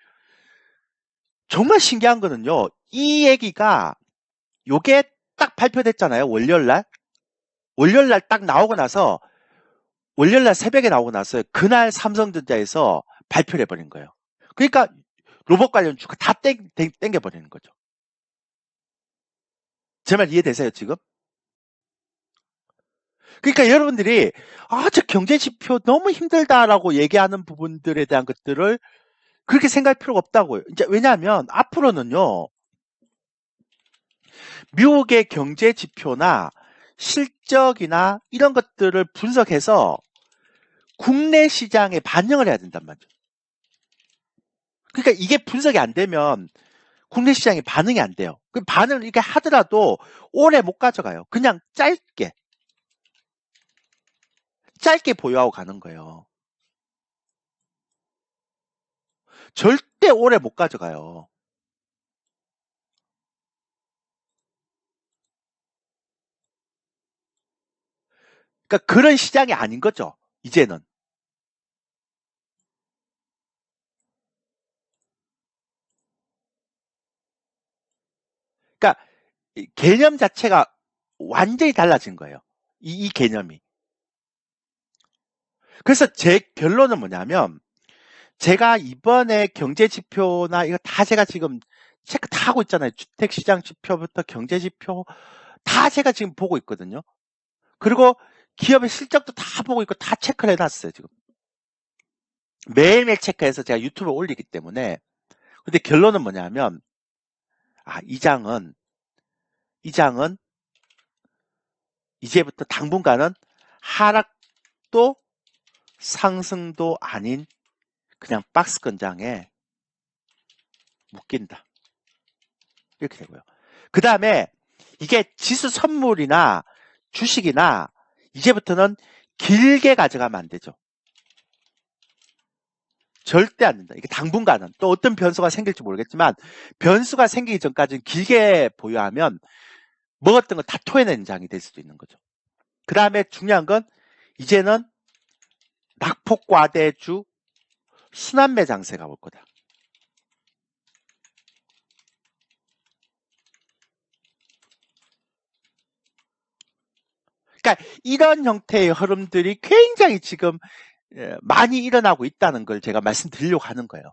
정말 신기한 거는요. 이 얘기가 요게 딱 발표됐잖아요. 월요일날. 월요일날 딱 나오고 나서 월요일날 새벽에 나오고 나서 그날 삼성전자에서 발표를 해버린 거예요. 그러니까 로봇 관련 주가 다 땡겨버리는 거죠. 제 말 이해되세요, 지금? 그러니까 여러분들이 저 경제 지표 너무 힘들다라고 얘기하는 부분들에 대한 것들을 그렇게 생각할 필요가 없다고요. 이제 왜냐하면 앞으로는요. 미국의 경제 지표나 실적이나 이런 것들을 분석해서 국내 시장에 반영을 해야 된단 말이죠. 그러니까 이게 분석이 안 되면 국내 시장에 반응이 안 돼요. 그 반응을 이렇게 하더라도 오래 못 가져가요. 그냥 짧게 보유하고 가는 거예요. 절대 오래 못 가져가요. 그러니까 그런 시장이 아닌 거죠. 이제는. 그러니까 개념 자체가 완전히 달라진 거예요. 이 개념이. 그래서 제 결론은 뭐냐면 제가 이번에 경제 지표나 이거 다 제가 지금 체크 다 하고 있잖아요. 주택시장 지표부터 경제 지표 다 제가 지금 보고 있거든요. 그리고 기업의 실적도 다 보고 있고 다 체크를 해놨어요. 지금. 매일매일 체크해서 제가 유튜브에 올리기 때문에. 근데 결론은 뭐냐면 이 장은 이제부터 당분간은 하락도 상승도 아닌 그냥 박스 건장에 묶인다. 이렇게 되고요. 그 다음에 이게 지수 선물이나 주식이나 이제부터는 길게 가져가면 안 되죠. 절대 안 된다. 이게 당분간은 또 어떤 변수가 생길지 모르겠지만 변수가 생기기 전까지는 길게 보유하면 먹었던 거 다 토해내는 장이 될 수도 있는 거죠. 그 다음에 중요한 건 이제는 낙폭과대주 순환매 장세가 올 거다. 그러니까 이런 형태의 흐름들이 굉장히 지금 많이 일어나고 있다는 걸 제가 말씀드리려고 하는 거예요.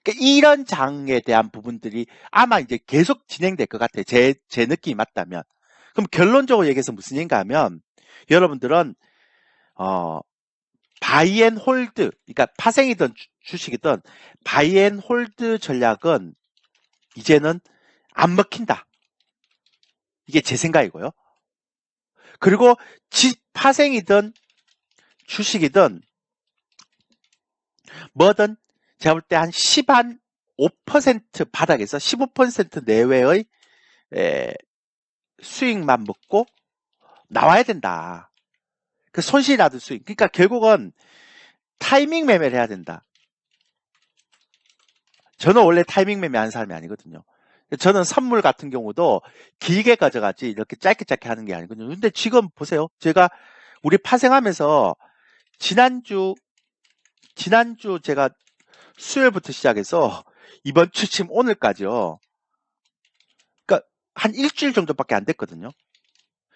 그러니까 이런 장에 대한 부분들이 아마 이제 계속 진행될 것 같아요. 제 느낌이 맞다면. 그럼 결론적으로 얘기해서 무슨 얘기인가 하면, 여러분들은, 바이 앤 홀드, 그러니까 파생이든 주식이든 바이 앤 홀드 전략은 이제는 안 먹힌다. 이게 제 생각이고요. 그리고 파생이든 주식이든 뭐든 제가 볼 때 한 5% 바닥에서 15% 내외의 수익만 먹고 나와야 된다. 그 손실이 나도 수익. 그러니까 결국은 타이밍 매매를 해야 된다. 저는 원래 타이밍 매매하는 사람이 아니거든요. 저는 선물 같은 경우도 길게 가져가지 이렇게 짧게 하는 게 아니거든요. 근데 지금 보세요. 제가 우리 파생하면서 지난주 제가 수요일부터 시작해서 이번 주 지금 오늘까지요. 그러니까 한 일주일 정도밖에 안 됐거든요.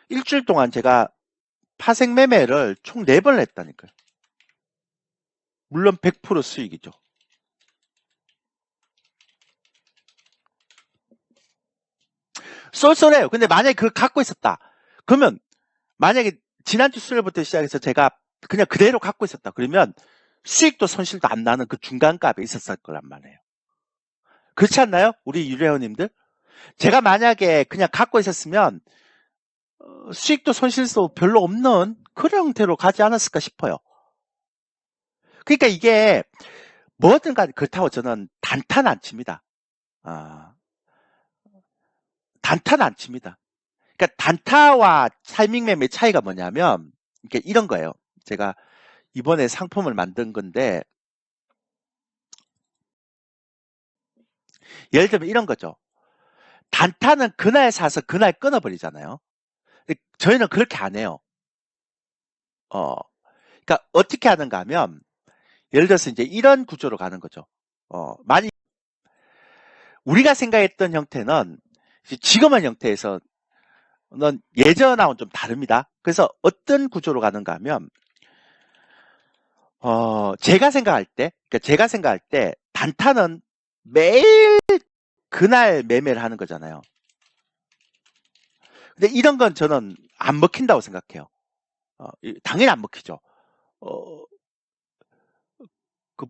일주일 동안 제가 파생 매매를 총 4번을 했다니까요. 물론 100% 수익이죠. 쏠쏠해요. 근데 만약에 그걸 갖고 있었다. 그러면 만약에 지난주 수요일부터 시작해서 제가 그냥 그대로 갖고 있었다. 그러면 수익도 손실도 안 나는 그 중간값에 있었을 거란 말이에요. 그렇지 않나요? 우리 유료회원님들? 제가 만약에 그냥 갖고 있었으면 수익도 손실도 별로 없는 그런 형태로 가지 않았을까 싶어요. 그러니까 이게 뭐든 간에 그렇다고 저는 단타는 안 칩니다. 단타는 안 칩니다. 그러니까 단타와 타이밍 매매 차이가 뭐냐면 이게 이런 거예요. 제가 이번에 상품을 만든 건데 예를 들면 이런 거죠. 단타는 그날 사서 그날 끊어버리잖아요. 저희는 그렇게 안 해요. 그러니까 어떻게 하는가 하면 예를 들어서 이제 이런 구조로 가는 거죠. 많이 우리가 생각했던 형태는 지금의 형태에서는 예전하고는 좀 다릅니다. 그래서 어떤 구조로 가는가 하면 제가 생각할 때 단타는 매일 그날 매매를 하는 거잖아요. 근데 이런 건 저는 안 먹힌다고 생각해요. 당연히 안 먹히죠. 그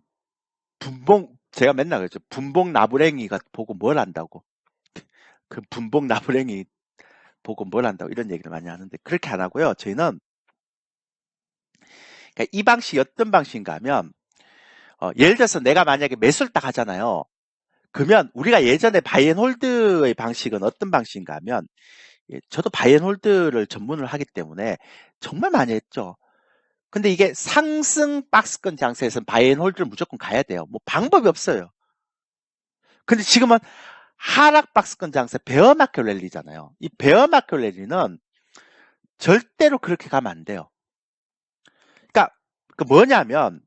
제가 맨날 그러죠. 분봉 나부랭이가 보고 뭘 안다고. 그 분봉 나부랭이 보고 뭘 안다고 이런 얘기를 많이 하는데 그렇게 안 하고요. 저희는 그러니까 이 방식이 어떤 방식인가 하면 예를 들어서 내가 만약에 매수를 딱 하잖아요. 그러면 우리가 예전에 바이앤홀드의 방식은 어떤 방식인가 하면 저도 바이앤홀드를 전문을 하기 때문에 정말 많이 했죠. 근데 이게 상승 박스권 장세에서는 바이앤홀드를 무조건 가야 돼요. 뭐 방법이 없어요. 근데 지금은 하락 박스권 장세 베어마켓 랠리잖아요. 이 베어마켓 랠리는 절대로 그렇게 가면 안 돼요. 그러니까 그 뭐냐면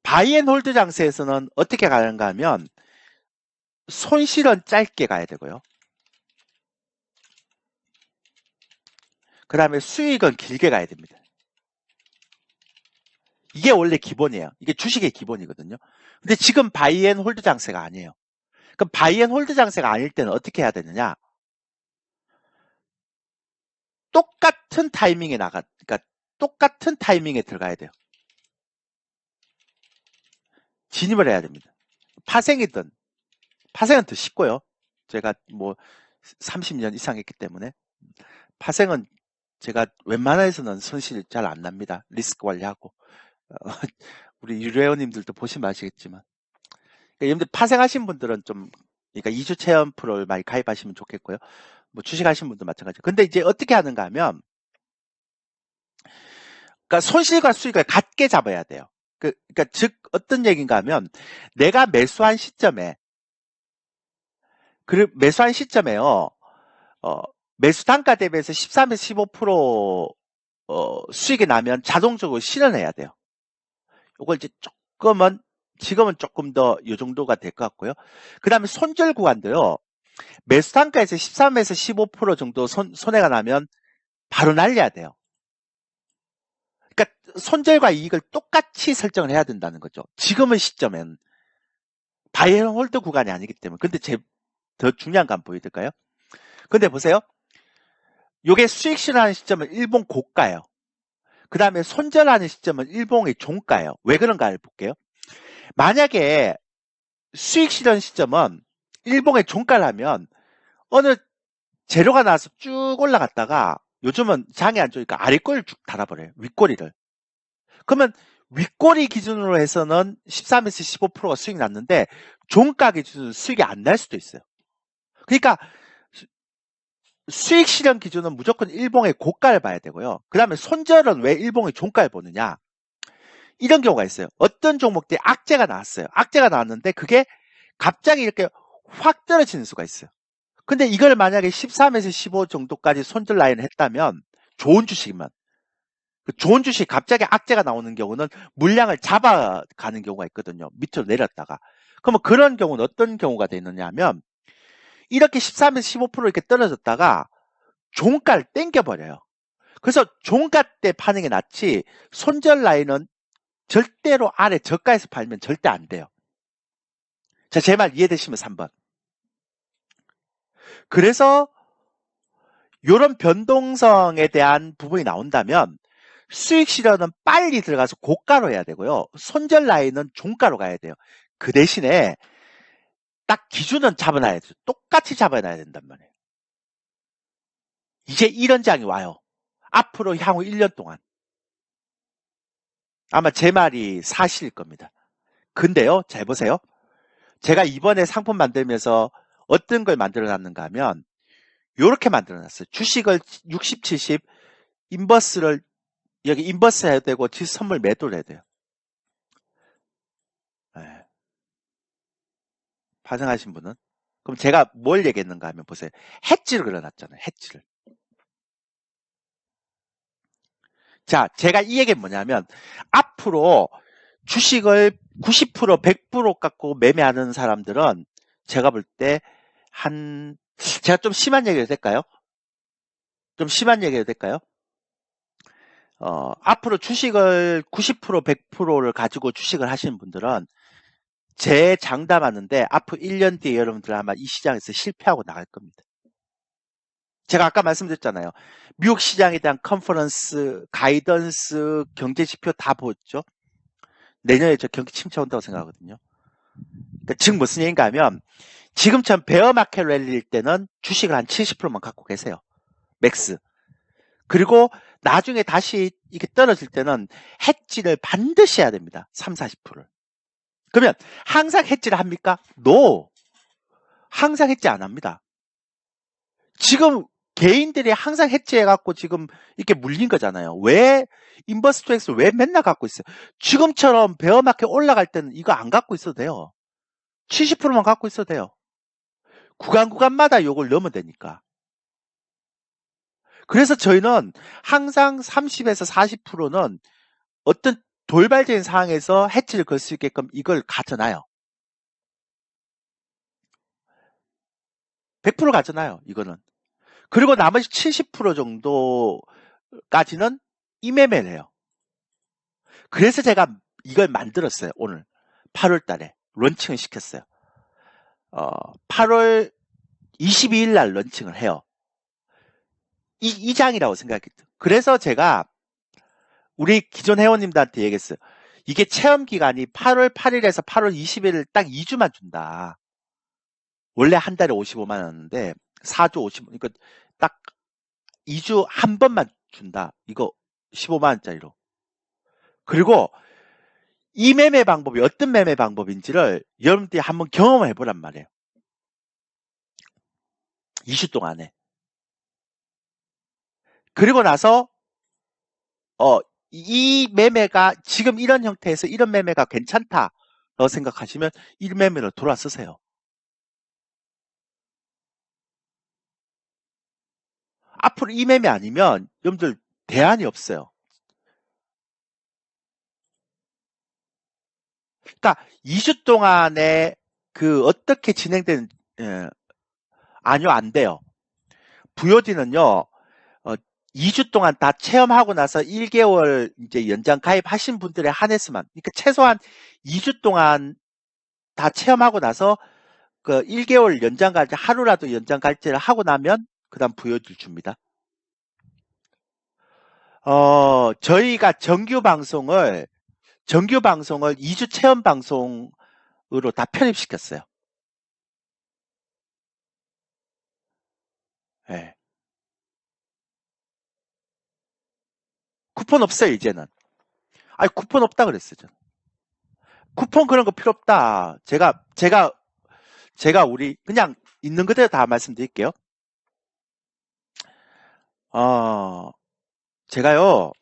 바이앤홀드 장세에서는 어떻게 가는가 하면 손실은 짧게 가야 되고요. 그 다음에 수익은 길게 가야 됩니다. 이게 원래 기본이에요. 이게 주식의 기본이거든요. 근데 지금 바이앤홀드 장세가 아니에요. 그럼 바이앤홀드 장세가 아닐 때는 어떻게 해야 되느냐? 똑같은 타이밍에 그러니까 똑같은 타이밍에 들어가야 돼요. 진입을 해야 됩니다. 파생은 더 쉽고요. 제가 뭐 30년 이상 했기 때문에 파생은 제가 웬만해서는 손실 잘 안 납니다. 리스크 관리하고 우리 유료회원님들도 보시면 아시겠지만 그러니까 여러분들 파생하신 분들은 좀 그러니까 2주 체험 프로를 많이 가입하시면 좋겠고요. 뭐 주식하신 분도 마찬가지. 근데 이제 어떻게 하는가 하면 그러니까 손실과 수익을 같게 잡아야 돼요. 그러니까 즉 어떤 얘기인가 하면 내가 매수한 시점에 매수한 시점에요. 매수 단가 대비해서 13에서 15% 수익이 나면 자동적으로 실현해야 돼요. 이걸 이제 지금은 조금 더 이 정도가 될 것 같고요. 그 다음에 손절 구간도요. 매수 단가에서 13에서 15% 정도 손해가 나면 바로 날려야 돼요. 그러니까 손절과 이익을 똑같이 설정을 해야 된다는 거죠. 지금의 시점엔. 바이앤홀드 구간이 아니기 때문에. 근데 더 중요한 거 한번 보여드릴까요? 근데 보세요. 요게 수익 실현하는 시점은 일본 고가예요. 그 다음에 손절하는 시점은 일본의 종가예요. 왜 그런가를 볼게요. 만약에 수익 실현 시점은 일본의 종가라면 어느 재료가 나와서 쭉 올라갔다가 요즘은 장이 안 좋으니까 아랫꼬리를 쭉 달아버려요. 윗꼬리를. 그러면 윗꼬리 기준으로 해서는 13에서 15%가 수익이 났는데 종가 기준으로 수익이 안 날 수도 있어요. 그러니까 수익 실현 기준은 무조건 일봉의 고가를 봐야 되고요. 그 다음에 손절은 왜 일봉의 종가를 보느냐. 이런 경우가 있어요. 어떤 종목들이 악재가 나왔어요. 악재가 나왔는데 그게 갑자기 이렇게 확 떨어지는 수가 있어요. 근데 이걸 만약에 13에서 15 정도까지 손절 라인을 했다면 좋은 주식이면 좋은 주식 갑자기 악재가 나오는 경우는 물량을 잡아가는 경우가 있거든요. 밑으로 내렸다가. 그러면 그런 경우는 어떤 경우가 되느냐 하면 이렇게 13에서 15% 이렇게 떨어졌다가 종가를 땡겨버려요. 그래서 종가 때 파는 게 낫지 손절 라인은 절대로 아래 저가에서 팔면 절대 안 돼요. 자, 제 말 이해되시면 3번. 그래서 이런 변동성에 대한 부분이 나온다면 수익 실현은 빨리 들어가서 고가로 해야 되고요. 손절 라인은 종가로 가야 돼요. 그 대신에 딱 기준은 잡아놔야 돼요. 똑같이 잡아놔야 된단 말이에요. 이제 이런 장이 와요. 앞으로 향후 1년 동안. 아마 제 말이 사실일 겁니다. 근데요, 잘 보세요. 제가 이번에 상품 만들면서 어떤 걸 만들어 놨는가 하면 요렇게 만들어 놨어요. 주식을 60, 70, 인버스를 여기 인버스 해야 되고 선물 매도를 해야 돼요. 네. 반성하신 분은? 그럼 제가 뭘 얘기했는가 하면 보세요. 해지를 그려놨잖아요. 해지를. 자, 제가 이 얘기는 뭐냐면 앞으로 주식을 90%, 100% 갖고 매매하는 사람들은 제가 볼 때 제가 좀 심한 얘기를 될까요? 좀 심한 얘기를 될까요? 앞으로 주식을 90%, 100%를 가지고 주식을 하시는 분들은 제 장담하는데 앞으로 1년 뒤에 여러분들 아마 이 시장에서 실패하고 나갈 겁니다. 제가 아까 말씀드렸잖아요. 미국 시장에 대한 컨퍼런스, 가이던스, 경제지표 다 보였죠. 내년에 저 경기 침체 온다고 생각하거든요. 그러니까 즉 무슨 얘기인가 하면 지금처럼 베어마켓 랠리일 때는 주식을 한 70%만 갖고 계세요. 맥스. 그리고 나중에 다시 이게 떨어질 때는 해지를 반드시 해야 됩니다. 3, 40%를. 그러면 항상 해지를 합니까? No. 항상 해지 안 합니다. 지금 개인들이 항상 해지해갖고 지금 이렇게 물린 거잖아요. 왜 인버스트엑스 왜 맨날 갖고 있어요? 지금처럼 베어마켓 올라갈 때는 이거 안 갖고 있어도 돼요. 70%만 갖고 있어도 돼요. 구간마다 요걸 넣으면 되니까. 그래서 저희는 항상 30에서 40%는 어떤 돌발적인 상황에서 해치를 걸 수 있게끔 이걸 가져놔요. 100% 가져놔요. 이거는. 그리고 나머지 70% 정도까지는 이매매를 해요. 그래서 제가 이걸 만들었어요. 오늘 8월 달에 런칭을 시켰어요. 8월 22일 날 런칭을 해요. 이 장이라고 생각했죠. 그래서 제가 우리 기존 회원님들한테 얘기했어요. 이게 체험 기간이 8월 8일에서 8월 20일 딱 2주만 준다. 원래 한 달에 55만 원인데 4주 50만 원. 그러니까 딱 2주 한 번만 준다. 이거 15만 원짜리로. 그리고 이 매매 방법이 어떤 매매 방법인지를 여러분들이 한번 경험을 해보란 말이에요. 2주 동안에. 그리고 나서 이 매매가 지금 이런 형태에서 이런 매매가 괜찮다라고 생각하시면 이 매매로 돌아서세요. 앞으로 이 매매 아니면 여러분들 대안이 없어요. 그러니까 2주 동안에 그 어떻게 진행되는 아니요, 안 돼요. VOD는요. 2주 동안 다 체험하고 나서 1개월 이제 연장 가입하신 분들에 한해서만, 그러니까 최소한 2주 동안 다 체험하고 나서 그 1개월 연장 갈지 하루라도 연장 갈지를 하고 나면 그다음 부여를 줍니다. 저희가 정규 방송을 2주 체험 방송으로 다 편입시켰어요. 예. 쿠폰 없어요, 이제는. 아니, 쿠폰 없다 그랬어요, 저는. 쿠폰 그런 거 필요 없다. 제가 우리, 그냥 있는 그대로 다 말씀드릴게요. 어, 제가요,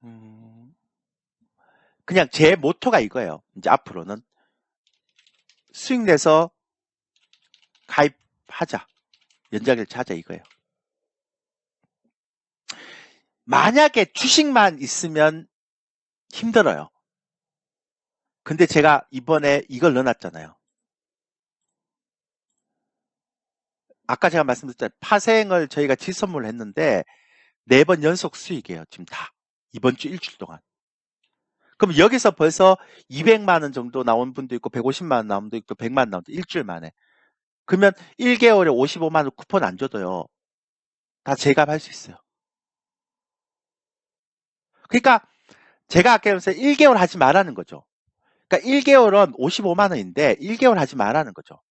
음, 그냥 제 모토가 이거예요. 이제 앞으로는 수익 내서 가입하자. 연장을 찾아 이거예요. 만약에 주식만 있으면 힘들어요. 근데 제가 이번에 이걸 넣어놨잖아요. 아까 제가 말씀드렸잖아요. 파생을 저희가 지선물을 했는데 4번 연속 수익이에요. 지금 다. 이번 주 일주일 동안. 그럼 여기서 벌써 200만 원 정도 나온 분도 있고 150만 원 나온 분도 있고 100만 원 나온 분도 일주일 만에. 그러면 1개월에 55만 원 쿠폰 안 줘도요. 다 제값할 수 있어요. 그러니까 제가 아까 그래서 1개월 하지 말라는 거죠. 그러니까 1개월은 55만 원인데 1개월 하지 말라는 거죠.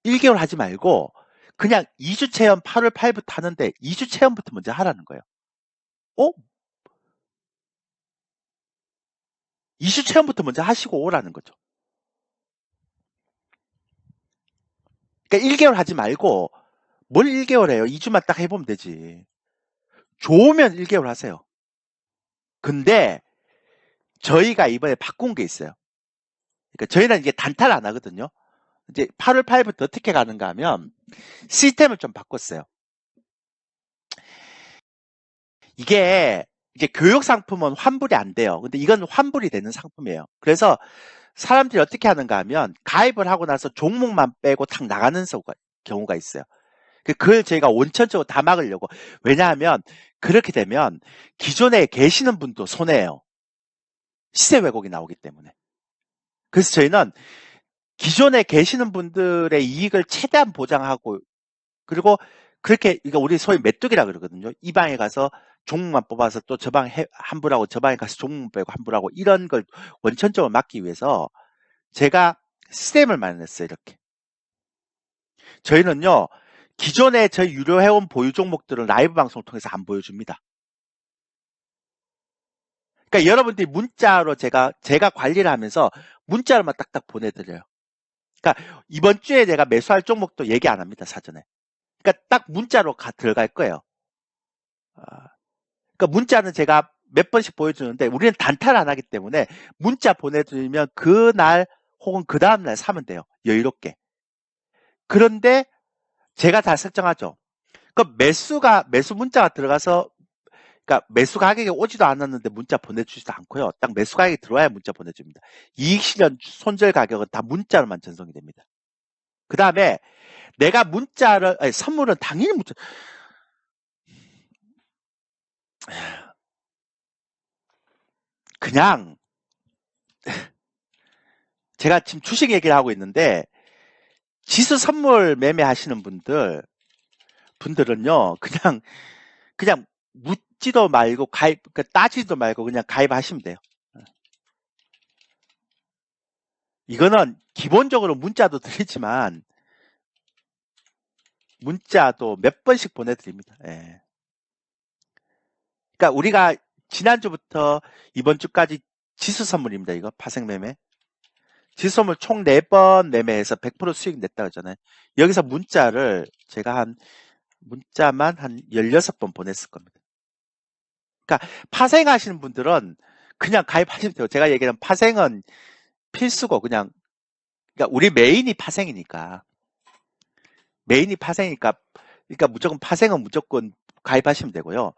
1개월 하지 말고 그냥 2주 체험 8월 8일부터 하는데 2주 체험부터 먼저 하라는 거예요. 2주 체험부터 먼저 하시고 오라는 거죠. 그러니까 1개월 하지 말고 뭘 1개월 해요? 2주만 딱 해보면 되지. 좋으면 1개월 하세요. 근데 저희가 이번에 바꾼 게 있어요. 그러니까 저희는 이게 단타를 안 하거든요. 이제 8월 8일부터 어떻게 가는가 하면 시스템을 좀 바꿨어요. 이게 이제 교육 상품은 환불이 안 돼요. 근데 이건 환불이 되는 상품이에요. 그래서 사람들이 어떻게 하는가 하면 가입을 하고 나서 종목만 빼고 탁 나가는 경우가 있어요. 그걸 저희가 원천적으로 다 막으려고. 왜냐하면 그렇게 되면 기존에 계시는 분도 손해예요. 시세 왜곡이 나오기 때문에. 그래서 저희는 기존에 계시는 분들의 이익을 최대한 보장하고 그리고 그렇게 그러니까 우리 소위 메뚜기라 그러거든요. 이 방에 가서 종목만 뽑아서 또 저 방에 환불하고 저 방에 가서 종목 빼고 환불하고 이런 걸 원천적으로 막기 위해서 제가 시스템을 마련했어요. 이렇게. 저희는요. 기존에 저희 유료 회원 보유 종목들은 라이브 방송을 통해서 안 보여줍니다. 그러니까 여러분들이 문자로 제가 관리를 하면서 문자로만 딱딱 보내드려요. 그러니까 이번 주에 내가 매수할 종목도 얘기 안 합니다. 사전에. 그러니까 딱 문자로 들어갈 거예요. 그러니까 문자는 제가 몇 번씩 보여주는데 우리는 단타를 안 하기 때문에 문자 보내드리면 그날 혹은 그 다음날 사면 돼요. 여유롭게. 그런데 제가 다 설정하죠. 그 매수 문자가 들어가서 그러니까 매수 가격이 오지도 않았는데 문자 보내주지도 않고요. 딱 매수 가격이 들어와야 문자 보내줍니다. 이익 실현 손절 가격은 다 문자로만 전송이 됩니다. 그 다음에 내가 선물은 당연히 문자. 그냥 제가 지금 주식 얘기를 하고 있는데 지수 선물 매매하시는 분들은요 그냥 묻지도 말고 그러니까 따지도 말고 그냥 가입하시면 돼요. 이거는 기본적으로 문자도 드리지만 문자도 몇 번씩 보내드립니다. 예. 그러니까 우리가 지난주부터 이번 주까지 지수 선물입니다. 이거 파생 매매. 지수 선물 총 4번 매매해서 100% 수익 냈다 그러잖아요. 여기서 문자만 한 16번 보냈을 겁니다. 그러니까 파생하시는 분들은 그냥 가입하시면 돼요. 제가 얘기하는 파생은 필수고 그러니까 우리 메인이 파생이니까 그러니까 무조건 가입하시면 되고요.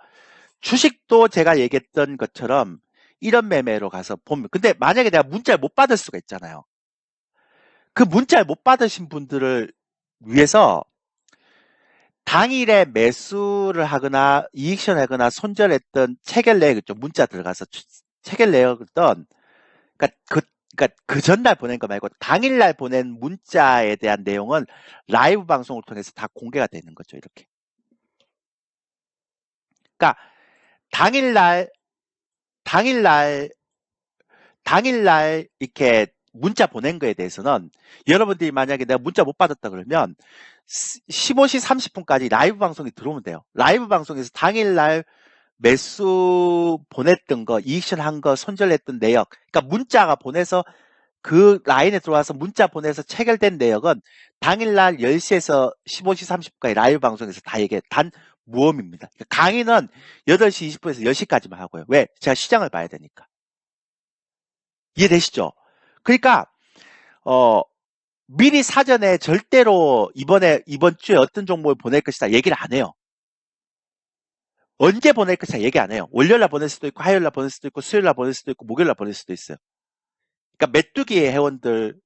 주식도 제가 얘기했던 것처럼 이런 매매로 가서 보면 근데 만약에 내가 문자를 못 받을 수가 있잖아요. 그 문자를 못 받으신 분들을 위해서 당일에 매수를 하거나 이익 실현하거나 손절했던 체결 내역이죠. 문자 들어가서 체결 내역이던 그러니까 그러니까 그 전날 보낸 거 말고 당일날 보낸 문자에 대한 내용은 라이브 방송을 통해서 다 공개가 되는 거죠. 이렇게. 그러니까 당일날 당일날 당일날 이렇게 문자 보낸 거에 대해서는 여러분들이 만약에 내가 문자 못 받았다 그러면 15시 30분까지 라이브 방송이 들어오면 돼요. 라이브 방송에서 당일날 매수 보냈던 거, 이익션 한 거, 손절했던 내역, 그러니까 문자가 보내서 그 라인에 들어와서 문자 보내서 체결된 내역은 당일날 10시에서 15시 30분까지 라이브 방송에서 다 얘기해. 단 무음입니다. 강의는 8시 20분에서 10시까지만 하고요. 왜? 제가 시장을 봐야 되니까. 이해되시죠? 그러니까 미리 사전에 절대로 이번 주에 어떤 종목을 보낼 것이다 얘기를 안 해요. 언제 보낼 것이다 얘기 안 해요. 월요일날 보낼 수도 있고 화요일날 보낼 수도 있고 수요일날 보낼 수도 있고 목요일날 보낼 수도 있어요. 그러니까 메뚜기 회원들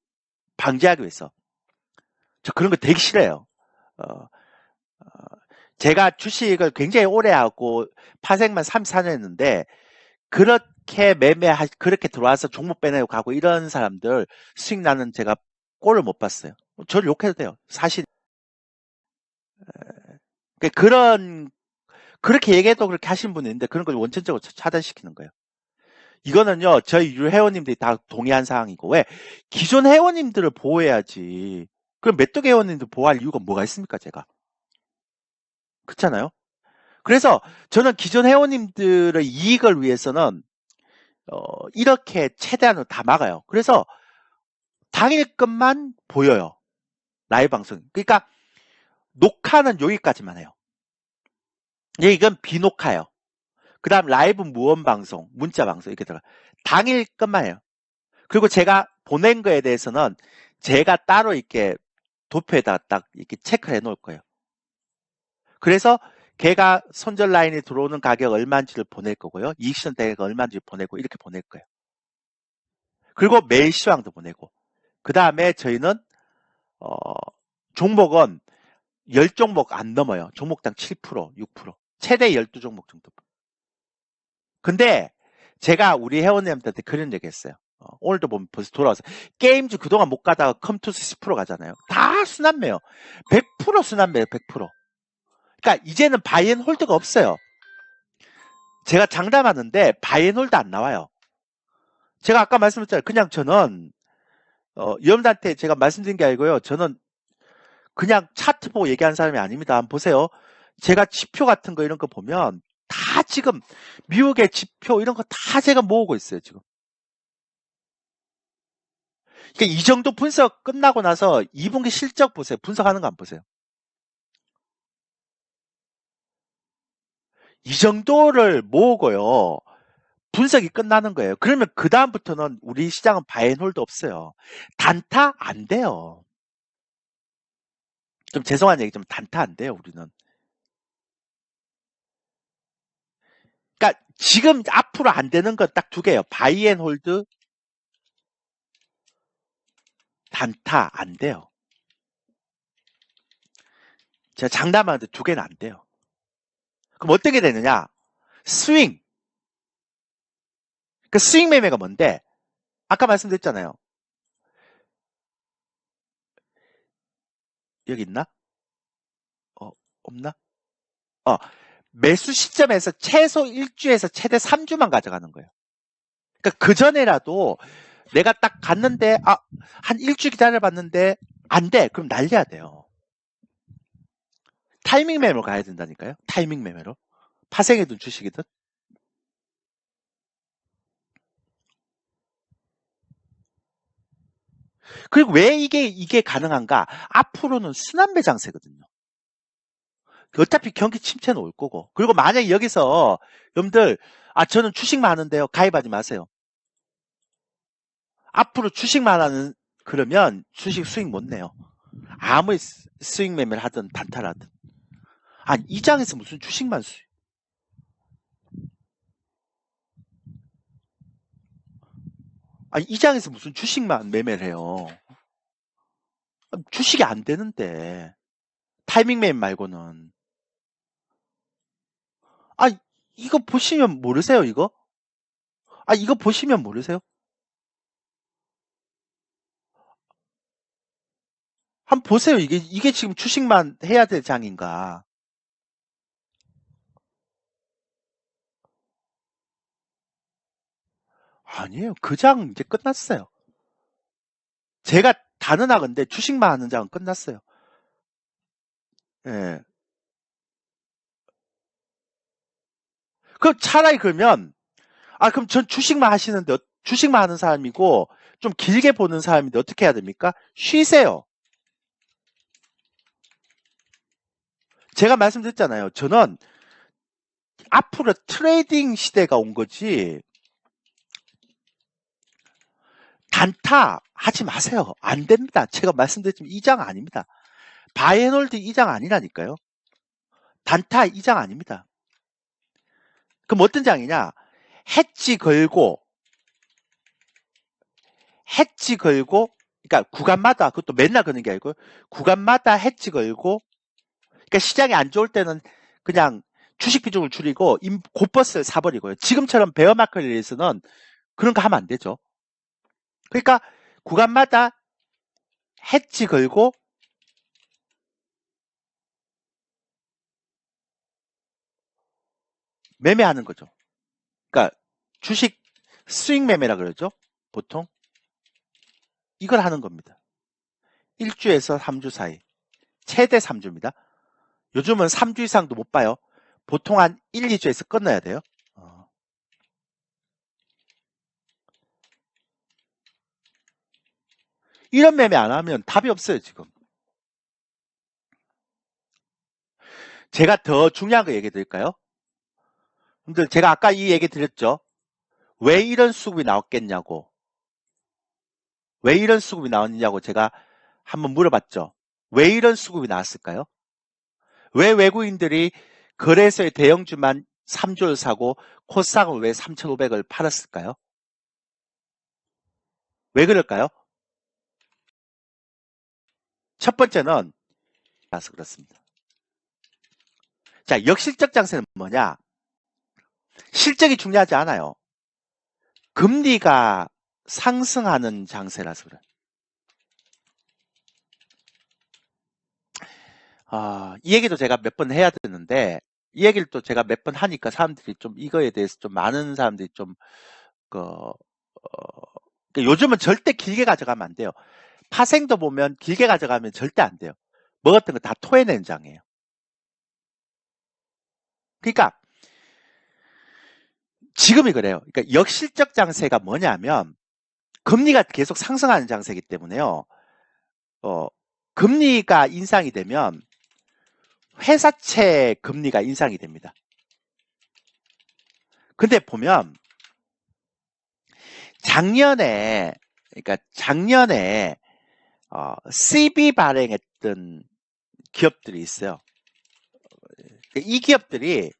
방지하기 위해서. 저 그런 거 되게 싫어요. 어, 제가 주식을 굉장히 오래 하고 파생만 34년 했는데 그렇게 그렇게 들어와서 종목 빼내고 가고 이런 사람들 수익 나는 제가 꼴을 못 봤어요. 저를 욕해도 돼요. 사실 그렇게 얘기해도 그렇게 하신 분이 있는데 그런 걸 원천적으로 차단시키는 거예요. 이거는요, 저희 유 회원님들이 다 동의한 사항이고, 왜? 기존 회원님들을 보호해야지. 그럼 메뚜기 회원님들 보호할 이유가 뭐가 있습니까, 제가? 그렇잖아요? 그래서 저는 기존 회원님들의 이익을 위해서는, 이렇게 최대한으로 다 막아요. 그래서 당일 것만 보여요. 라이브 방송. 그러니까 녹화는 여기까지만 해요. 이건 비녹화예요. 그 다음 라이브 무원 방송, 문자 방송 이렇게 들어가. 당일 것만 해요. 그리고 제가 보낸 거에 대해서는 제가 따로 이렇게 도표에다 딱 이렇게 체크를 해 놓을 거예요. 그래서 걔가 손절 라인에 들어오는 가격 얼마인지를 보낼 거고요. 이익션 대가 얼마인지 보내고 이렇게 보낼 거예요. 그리고 매일 시황도 보내고. 그 다음에 저희는 종목은 10종목 안 넘어요. 종목당 7%, 6%. 최대 12종목 정도. 근데 제가 우리 회원님한테 그런 얘기 했어요. 오늘도 보면 벌써 돌아와서 게임즈 그동안 못 가다가 컴투스 10% 가잖아요. 다 순환매요. 100% 순환매요. 100%. 그러니까 이제는 바이앤홀드가 없어요. 제가 장담하는데 바이앤홀드 안 나와요. 제가 아까 말씀드렸잖아요. 그냥 저는 여러분들한테 제가 말씀드린 게 아니고요. 저는 그냥 차트 보고 얘기하는 사람이 아닙니다. 한번 보세요. 제가 지표 같은 거 이런 거 보면 다 지금 미국의 지표 이런 거 다 제가 모으고 있어요. 지금. 그러니까 이 정도 분석 끝나고 나서 2분기 실적 보세요. 분석하는 거 안 보세요. 이 정도를 모으고요. 분석이 끝나는 거예요. 그러면 그 다음부터는 우리 시장은 바이앤홀드 없어요. 단타 안 돼요. 좀 죄송한 얘기 좀 단타 안 돼요. 우리는. 그러니까 지금 앞으로 안 되는 건 딱 두 개예요. 바이앤홀드, 단타 안 돼요. 제가 장담하는데 두 개는 안 돼요. 그럼 어떻게 되느냐? 스윙. 그 스윙 매매가 뭔데? 아까 말씀드렸잖아요. 여기 있나? 없나? 매수 시점에서 최소 1주에서 최대 3주만 가져가는 거예요. 그러니까 그 전에라도 내가 딱 갔는데 한 일주 기다려봤는데 안 돼. 그럼 날려야 돼요. 타이밍 매매로 가야 된다니까요. 타이밍 매매로. 파생이든 주식이든. 그리고 왜 이게 가능한가? 앞으로는 순환매 장세거든요. 어차피 경기 침체는 올 거고. 그리고 만약에 여기서 여러분들 저는 주식만 하는데요. 가입하지 마세요. 앞으로 주식만 하는 그러면 주식 수익 못 내요. 아무리 수익 매매를 하든 단타를 하든. 이 장에서 무슨 주식만 수익. 이 장에서 무슨 주식만 매매를 해요. 주식이 안 되는데. 타이밍 매매 말고는. 이거 보시면 모르세요, 이거? 이거 보시면 모르세요? 한번 보세요. 이게 지금 주식만 해야 될 장인가. 아니에요. 그 장 이제 끝났어요. 제가 단언하건데 주식만 하는 장은 끝났어요. 예. 그 차라리 그러면, 그럼 전 주식만 하시는데, 주식만 하는 사람이고, 좀 길게 보는 사람인데 어떻게 해야 됩니까? 쉬세요. 제가 말씀드렸잖아요. 저는 앞으로 트레이딩 시대가 온 거지, 단타 하지 마세요. 안 됩니다. 제가 말씀드렸지만 이 장 아닙니다. 바이앤홀드 이 장 아니라니까요. 단타 이 장 아닙니다. 그럼 어떤 장이냐? 해지 걸고, 그러니까 구간마다, 그것도 맨날 그런 게 아니고, 구간마다 해지 걸고, 그러니까 시장이 안 좋을 때는 그냥 주식 비중을 줄이고, 곧버스를 사버리고요. 지금처럼 베어마켓에서는 그런 거 하면 안 되죠. 그러니까 구간마다 해지 걸고, 매매하는 거죠. 그러니까 주식 스윙 매매라 그러죠. 보통. 이걸 하는 겁니다. 1주에서 3주 사이. 최대 3주입니다. 요즘은 3주 이상도 못 봐요. 보통 한 1, 2주에서 끝나야 돼요. 이런 매매 안 하면 답이 없어요, 지금. 제가 더 중요한 거 얘기 드릴까요? 근데 제가 아까 이 얘기 드렸죠. 왜 이런 수급이 나왔겠냐고. 왜 이런 수급이 나왔냐고 제가 한번 물어봤죠. 왜 이런 수급이 나왔을까요? 왜 외국인들이 거래소의 대형주만 3조를 사고 코스닥은 왜 3,500을 팔았을까요? 왜 그럴까요? 첫 번째는 그래서 그렇습니다. 자, 역실적 장세는 뭐냐? 실적이 중요하지 않아요. 금리가 상승하는 장세라서 그래. 이 얘기도 제가 몇 번 해야 되는데, 이 얘기를 또 제가 몇 번 하니까 사람들이 좀 이거에 대해서 좀 많은 사람들이 좀, 요즘은 절대 길게 가져가면 안 돼요. 파생도 보면 길게 가져가면 절대 안 돼요. 먹었던 거 다 토해내는 장이에요. 그러니까, 지금이 그래요. 그러니까 역실적 장세가 뭐냐면, 금리가 계속 상승하는 장세이기 때문에요. 금리가 인상이 되면 회사채 금리가 인상이 됩니다. 근데 보면 작년에 CB 발행했던 기업들이 있어요. 이 기업들이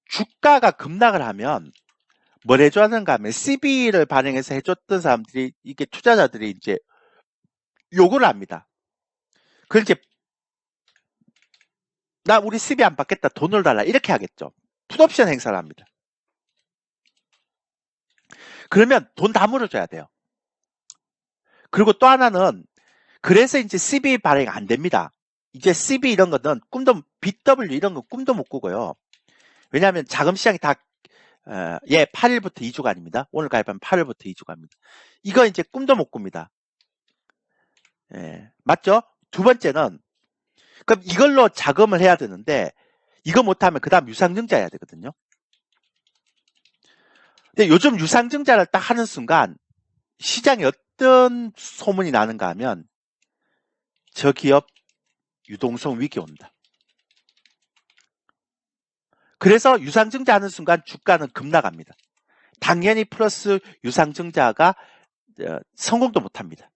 주가가 급락을 하면 뭘 해줬는가 하면 CB를 발행해서 해줬던 사람들이 이게 투자자들이 이제 요구를 합니다. 그걸 이제 나 우리 CB 안 받겠다 돈을 달라 이렇게 하겠죠. 풋옵션 행사를 합니다. 그러면 돈 다 물어줘야 돼요. 그리고 또 하나는 그래서 이제 CB 발행 안 됩니다. 이제 CB 이런 거는 BW 이런 거 꿈도 못 꾸고요. 왜냐하면 자금 시장이 다 8일부터 2주간입니다. 오늘 가입하면 8일부터 2주간입니다. 이거 이제 꿈도 못 꿉니다. 맞죠? 두 번째는 그럼 이걸로 자금을 해야 되는데 이거 못하면 그 다음 유상증자 해야 되거든요. 근데 요즘 유상증자를 딱 하는 순간 시장에 어떤 소문이 나는가 하면 저 기업 유동성 위기 온다. 그래서 유상증자 하는 순간 주가는 급락합니다. 당연히 플러스 유상증자가 성공도 못합니다.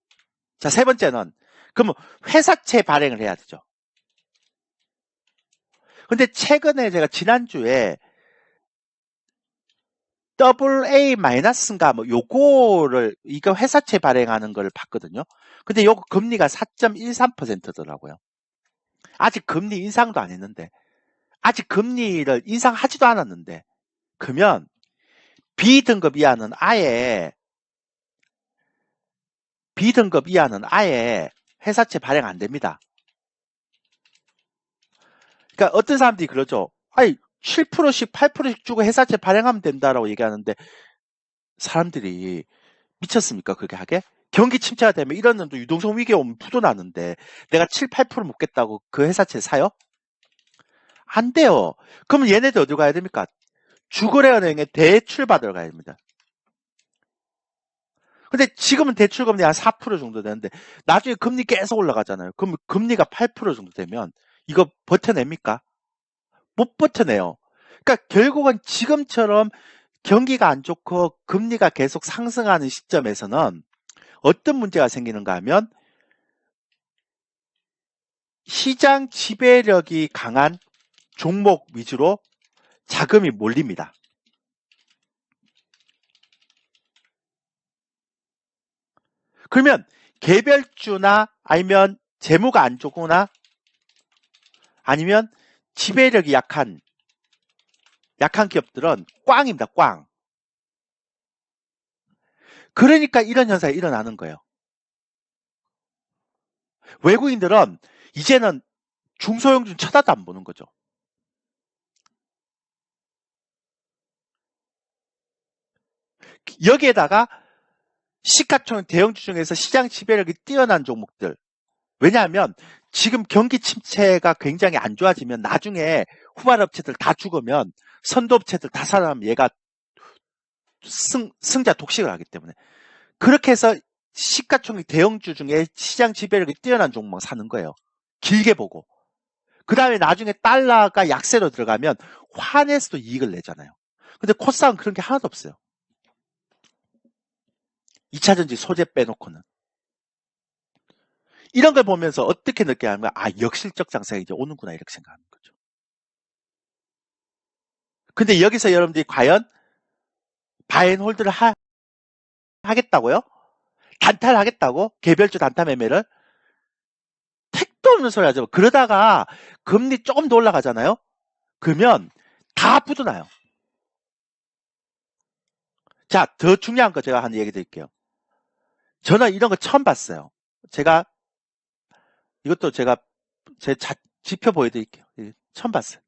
자, 세 번째는 그러면 회사채 발행을 해야 되죠. 근데 최근에 제가 지난주에 AA 마이너스인가 요거를 이거 회사채 발행하는 걸 봤거든요. 근데 요거 금리가 4.13%더라고요. 아직 금리 인상도 안 했는데 아직 금리를 인상하지도 않았는데 그러면 B등급 이하는 아예 회사채 발행 안 됩니다. 그러니까 어떤 사람들이 그러죠. 아니 7%씩 8%씩 주고 회사채 발행하면 된다라고 얘기하는데 사람들이 미쳤습니까? 그렇게 하게? 경기 침체가 되면 이런 놈도 유동성 위기가 오면 부도 나는데 내가 7, 8% 먹겠다고 그 회사채 사요? 안 돼요. 그러면 얘네들 어디 가야 됩니까? 주거래은행에 대출 받으러 가야 됩니다. 근데 지금은 대출 금리 한 4% 정도 되는데 나중에 금리 계속 올라가잖아요. 그럼 금리가 8% 정도 되면 이거 버텨냅니까? 못 버텨내요. 그러니까 결국은 지금처럼 경기가 안 좋고 금리가 계속 상승하는 시점에서는 어떤 문제가 생기는가 하면 시장 지배력이 강한 종목 위주로 자금이 몰립니다. 그러면 개별주나 아니면 재무가 안 좋거나 아니면 지배력이 약한 기업들은 꽝입니다. 꽝. 그러니까 이런 현상이 일어나는 거예요. 외국인들은 이제는 중소형주 쳐다도 안 보는 거죠. 여기에다가 시가총 대형주 중에서 시장 지배력이 뛰어난 종목들. 왜냐하면 지금 경기 침체가 굉장히 안 좋아지면 나중에 후발업체들 다 죽으면 선도업체들 다 살아나면 얘가 승자 독식을 하기 때문에. 그렇게 해서 시가총액 대형주 중에 시장 지배력이 뛰어난 종목 사는 거예요. 길게 보고. 그 다음에 나중에 달러가 약세로 들어가면 환에서도 이익을 내잖아요. 근데 코스닥은 그런 게 하나도 없어요. 2차전지 소재 빼놓고는. 이런 걸 보면서 어떻게 느껴야 하는 거야? 아, 역실적 장세가 이제 오는구나 이렇게 생각하는 거죠. 근데 여기서 여러분들이 과연 바앤홀드를 하겠다고요? 단타를 하겠다고? 개별주 단타 매매를? 택도 없는 소리 하죠. 그러다가 금리 조금 더 올라가잖아요? 그러면 다 부도나요. 자, 더 중요한 거 제가 한 얘기 드릴게요. 저는 이런 거 처음 봤어요. 이것도 제가 제 지표 보여드릴게요. 처음 봤어요.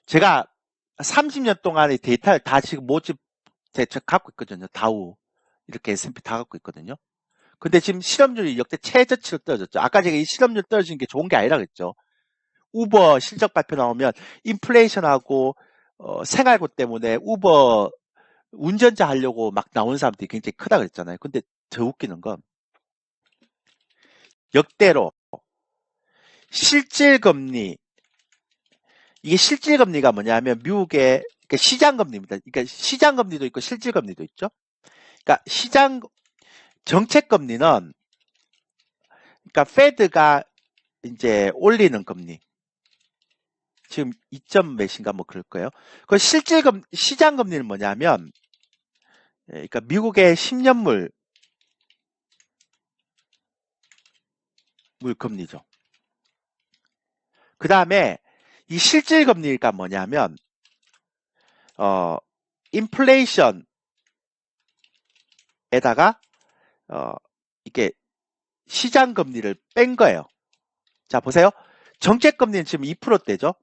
제가 30년 동안의 데이터를 다 지금 모집 갖고 있거든요. 다우 이렇게 S&P 다 갖고 있거든요. 근데 지금 실업률이 역대 최저치로 떨어졌죠. 아까 제가 이 실업률 떨어지는 게 좋은 게 아니라 그랬죠. 우버 실적 발표 나오면 인플레이션하고 생활고 때문에 우버 운전자 하려고 막 나오는 사람들이 굉장히 크다 그랬잖아요. 근데 더 웃기는 건 역대로 실질금리, 이게 실질금리가 뭐냐면 미국의 그러니까 시장금리입니다. 그러니까 시장금리도 있고 실질금리도 있죠. 그러니까 정책금리는 그러니까 페드가 이제 올리는 금리. 지금 2점 몇인가 뭐 그럴 거예요. 그 시장금리는 뭐냐면 그러니까 미국의 10년물 금리죠. 그 다음에 이 실질금리가 뭐냐면 인플레이션에다가 이게 시장금리를 뺀 거예요. 자 보세요. 정책금리는 지금 2%대죠.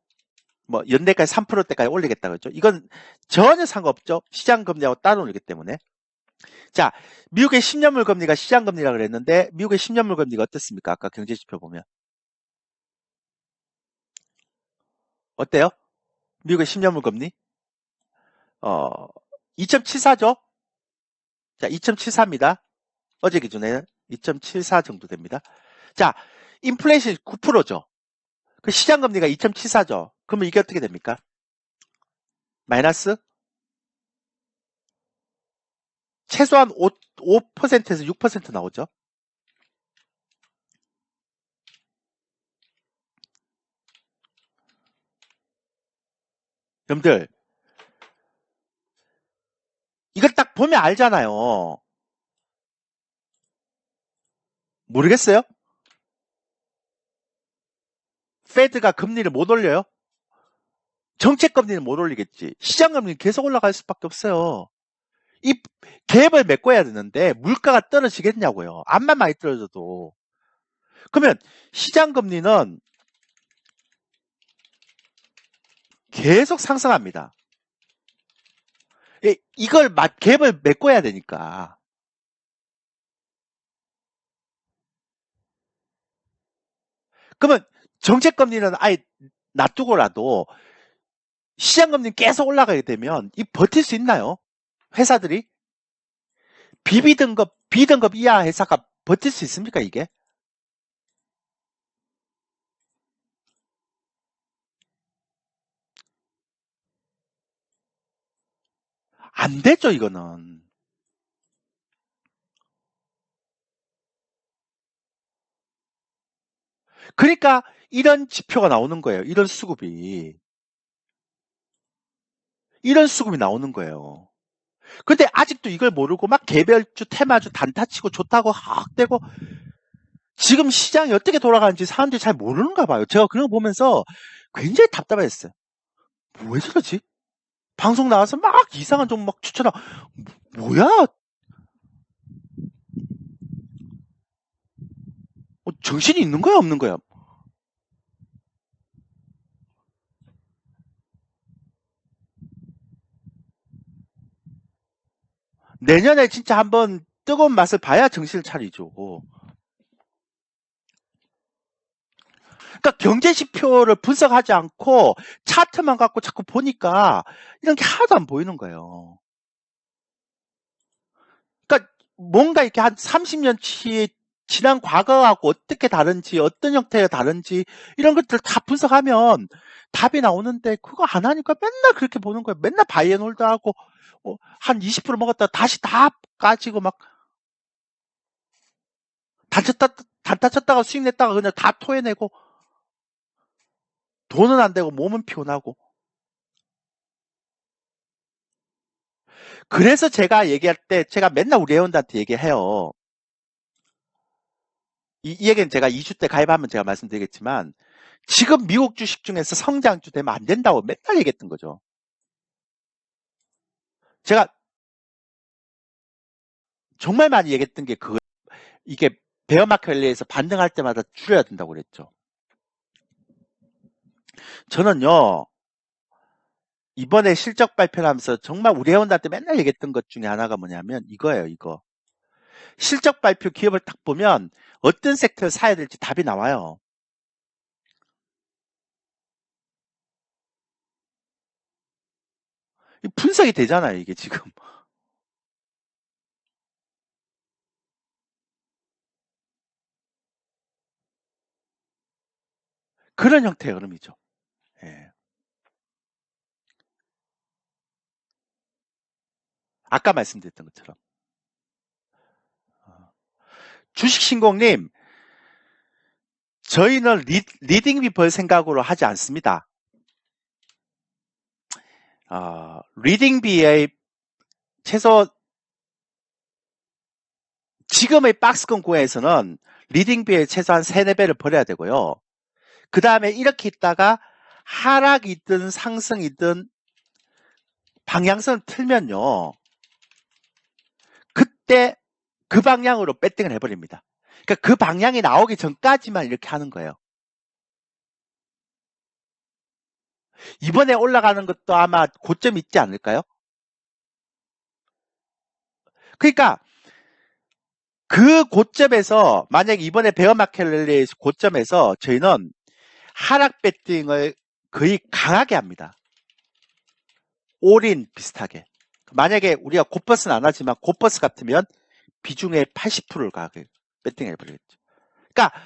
뭐 연내까지 3%대까지 올리겠다 그랬죠. 이건 전혀 상관없죠. 시장금리하고 따로 올리기 때문에. 자, 미국의 10년물 금리가 시장금리라고 그랬는데 미국의 10년물 금리가 어떻습니까? 아까 경제지표 보면. 어때요? 미국의 10년물 금리? 2.74죠? 자, 2.74입니다. 어제 기준에 2.74 정도 됩니다. 자, 인플레이션 9%죠. 그 시장금리가 2.74죠. 그러면 이게 어떻게 됩니까? 마이너스? 최소한 5%에서 6% 나오죠. 여러분들 이걸 딱 보면 알잖아요. 모르겠어요? 페드가 금리를 못 올려요? 정책 금리는 못 올리겠지. 시장 금리는 계속 올라갈 수밖에 없어요. 이 갭을 메꿔야 되는데 물가가 떨어지겠냐고요. 암만 많이 떨어져도. 그러면 시장금리는 계속 상승합니다. 이걸 갭을 메꿔야 되니까. 그러면 정책금리는 아예 놔두고라도 시장금리 계속 올라가게 되면 이 버틸 수 있나요? 회사들이? BB등급, B등급 이하 회사가 버틸 수 있습니까, 이게? 안 되죠, 이거는. 그러니까 이런 지표가 나오는 거예요. 이런 수급이. 이런 수급이 나오는 거예요. 근데 아직도 이걸 모르고 막 개별주, 테마주 단타치고 좋다고 확 되고 지금 시장이 어떻게 돌아가는지 사람들이 잘 모르는가 봐요. 제가 그런 거 보면서 굉장히 답답했어요. 왜 저러지? 방송 나와서 막 이상한 종 막 추천하고 뭐야? 정신이 있는 거야 없는 거야? 내년에 진짜 한번 뜨거운 맛을 봐야 정신을 차리죠. 그러니까 경제지표를 분석하지 않고 차트만 갖고 자꾸 보니까 이런 게 하나도 안 보이는 거예요. 그러니까 뭔가 이렇게 한 30년치 지난 과거하고 어떻게 다른지, 어떤 형태가 다른지 이런 것들 다 분석하면 답이 나오는데 그거 안 하니까 맨날 그렇게 보는 거예요. 맨날 바이앤홀드 하고 한 20% 먹었다 다시 다 까지고 막 단타 쳤다가 수익 냈다가 그냥 다 토해내고 돈은 안 되고 몸은 피곤하고. 그래서 제가 얘기할 때 제가 맨날 우리 회원들한테 얘기해요. 이 얘기는 제가 2주 때 가입하면 제가 말씀드리겠지만 지금 미국 주식 중에서 성장주 되면 안 된다고 맨날 얘기했던 거죠. 제가 정말 많이 얘기했던 게 이게 베어마켓 랠리에서 반등할 때마다 줄여야 된다고 그랬죠. 저는요 이번에 실적 발표를 하면서 정말 우리 회원들한테 맨날 얘기했던 것 중에 하나가 뭐냐면 이거예요. 이거 실적 발표 기업을 딱 보면 어떤 섹터를 사야 될지 답이 나와요. 분석이 되잖아요. 이게 지금 그런 형태의 흐름이죠. 예. 아까 말씀드렸던 것처럼 주식신공님 저희는 리딩비 벌 생각으로 하지 않습니다. 리딩비의 최소 지금의 박스권 구에서는 리딩비의 최소한 3, 4배를 벌여야 되고요. 그 다음에 이렇게 있다가 하락이든 상승이든 방향성을 틀면요. 그때 그 방향으로 배팅을 해버립니다. 그러니까 그 방향이 나오기 전까지만 이렇게 하는 거예요. 이번에 올라가는 것도 아마 고점 있지 않을까요? 그러니까 그 고점에서 만약에 이번에 베어마켓 랠리의 고점에서 저희는 하락 배팅을 거의 강하게 합니다. 올인 비슷하게. 만약에 우리가 고버스는 안 하지만 고버스 같으면 비중의 80%를 가게 배팅해버리겠죠. 그러니까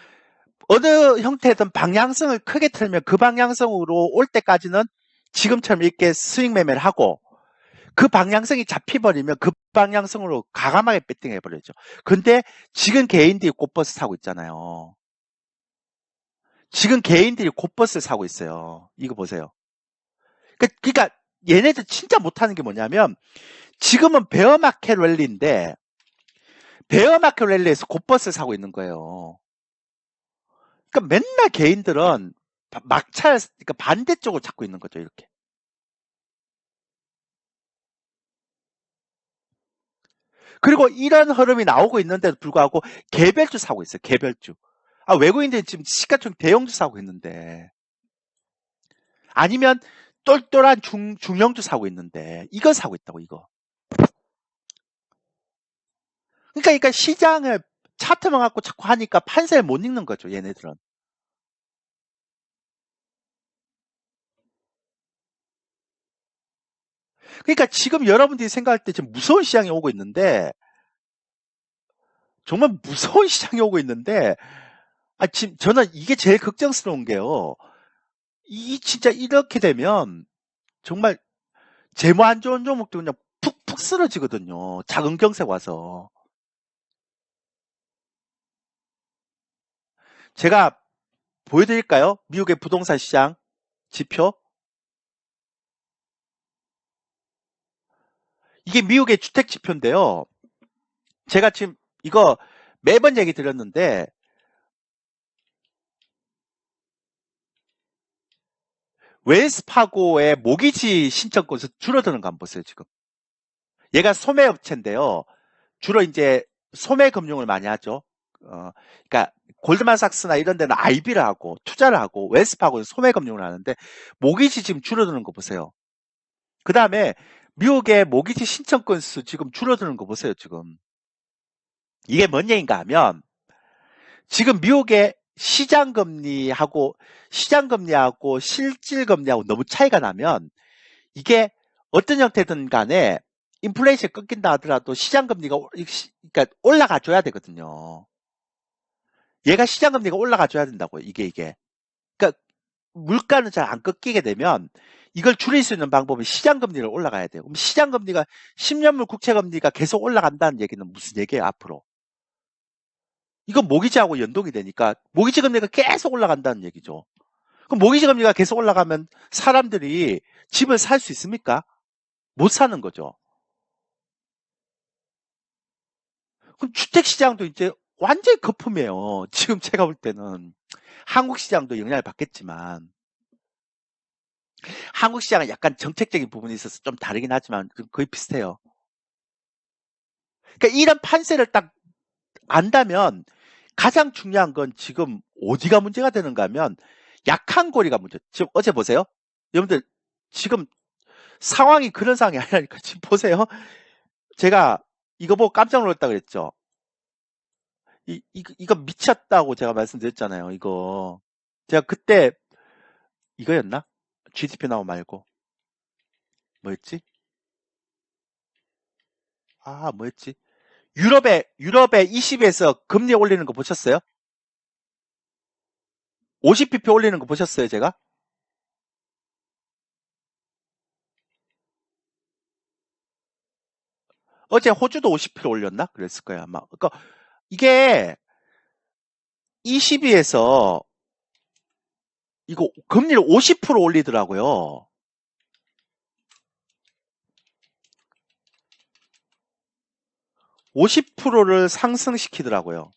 어느 형태든 방향성을 크게 틀면 그 방향성으로 올 때까지는 지금처럼 이렇게 스윙 매매를 하고 그 방향성이 잡혀버리면 그 방향성으로 과감하게 배팅해버리죠. 근데 지금 개인들이 곧버스 사고 있잖아요. 지금 개인들이 곧버스를 사고 있어요. 이거 보세요. 그러니까 얘네들 진짜 못하는 게 뭐냐면 지금은 베어마켓 랠리인데 베어마켓 랠리에서 곧버스를 사고 있는 거예요. 그러니까 맨날 개인들은 막차, 그러니까 반대쪽을 찾고 있는 거죠, 이렇게. 그리고 이런 흐름이 나오고 있는데도 불구하고 개별주 사고 있어요, 개별주. 외국인들이 지금 시가총 대형주 사고 있는데, 아니면 똘똘한 중형주 사고 있는데, 이거 사고 있다고, 이거. 그러니까 시장을 차트만 갖고 자꾸 하니까 판세를 못 읽는 거죠, 얘네들은. 그러니까 지금 여러분들이 생각할 때 지금 무서운 시장이 오고 있는데, 정말 무서운 시장이 오고 있는데, 지금 저는 이게 제일 걱정스러운 게요. 진짜 이렇게 되면 정말 재무 안 좋은 종목도 그냥 푹푹 쓰러지거든요. 작은 경색 와서. 제가 보여드릴까요? 미국의 부동산 시장 지표. 이게 미국의 주택 지표인데요. 제가 지금 이거 매번 얘기 드렸는데, 웰스파고의 모기지 신청 건수 줄어드는 거 한번 보세요, 지금. 얘가 소매업체인데요. 주로 이제 소매금융을 많이 하죠. 그러니까 골드만삭스나 이런 데는 IB를 하고 투자를 하고 웰스파고는 소매금융을 하는데 모기지 지금 줄어드는 거 보세요. 그 다음에 미국의 모기지 신청 건수 지금 줄어드는 거 보세요, 지금. 이게 뭔 얘기인가 하면 지금 미국의 시장금리하고 실질금리하고 너무 차이가 나면 이게 어떤 형태든 간에 인플레이션 끊긴다 하더라도 시장금리가 그러니까 올라가 줘야 되거든요. 얘가 시장금리가 올라가 줘야 된다고요. 이게. 그러니까 물가는 잘 안 꺾이게 되면 이걸 줄일 수 있는 방법은 시장금리를 올라가야 돼요. 그럼 시장금리가 10년물 국채금리가 계속 올라간다는 얘기는 무슨 얘기예요, 앞으로? 이건 모기지하고 연동이 되니까 모기지 금리가 계속 올라간다는 얘기죠. 그럼 모기지 금리가 계속 올라가면 사람들이 집을 살 수 있습니까? 못 사는 거죠. 그럼 주택시장도 이제 완전히 거품이에요. 지금 제가 볼 때는 한국 시장도 영향을 받겠지만 한국 시장은 약간 정책적인 부분이 있어서 좀 다르긴 하지만 거의 비슷해요. 그러니까 이런 판세를 딱 안다면 가장 중요한 건 지금 어디가 문제가 되는가 하면 약한 고리가 문제. 지금 어제 보세요. 여러분들 지금 상황이 그런 상황이 아니라니까 지금 보세요. 제가 이거 보고 깜짝 놀랐다 그랬죠. 이거 미쳤다고 제가 말씀드렸잖아요. 이거 제가 그때 이거였나? GDP 나오 말고 뭐였지? 뭐였지? 유럽의 20에서 금리 올리는 거 보셨어요? 50bp 올리는 거 보셨어요, 제가? 어제 호주도 50bp 올렸나? 그랬을 거예요, 아마. 그러니까 이게 20위에서 이거 금리를 50% 올리더라고요. (50%를) 상승시키더라고요.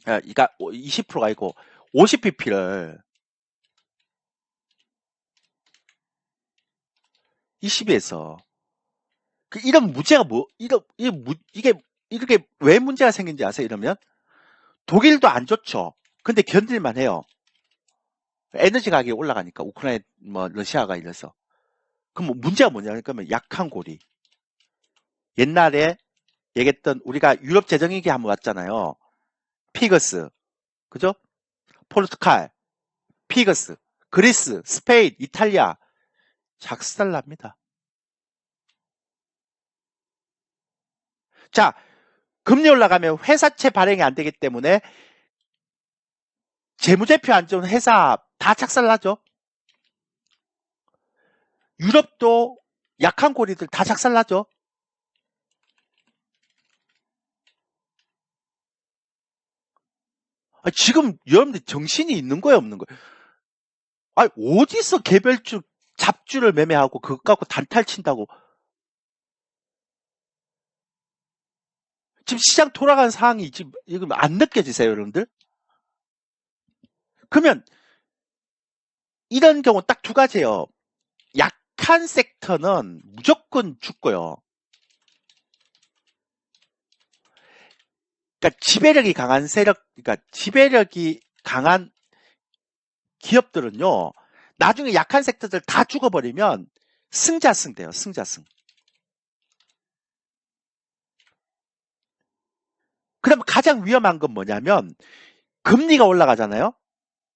그러니까 20%가 아니고 50bp를 20위에서 이런 문제가 이게 이렇게 왜 문제가 생긴지 아세요? 이러면 독일도 안 좋죠. 근데 견딜만 해요. 에너지 가격이 올라가니까 우크라이나 러시아가 이래서. 그럼 문제가 뭐냐? 그러면 약한 고리. 옛날에 얘기했던 우리가 유럽 재정위기 한번 왔잖아요. 피거스, 그죠? 포르투갈, 피거스, 그리스, 스페인, 이탈리아 작살납니다. 자, 금리 올라가면 회사채 발행이 안 되기 때문에 재무제표 안 좋은 회사 다 작살나죠. 유럽도 약한 고리들 다 작살나죠. 지금 여러분들 정신이 있는 거예요, 없는 거예요? 어디서 개별주 잡주를 매매하고 그거 갖고 단탈 친다고. 지금 시장 돌아가는 상황이 지금 안 느껴지세요, 여러분들? 그러면 이런 경우 딱 두 가지예요. 약한 섹터는 무조건 죽고요. 그러니까 지배력이 강한 세력, 그러니까 지배력이 강한 기업들은요, 나중에 약한 섹터들 다 죽어버리면 승자승 돼요, 승자승. 그럼 가장 위험한 건 뭐냐면, 금리가 올라가잖아요?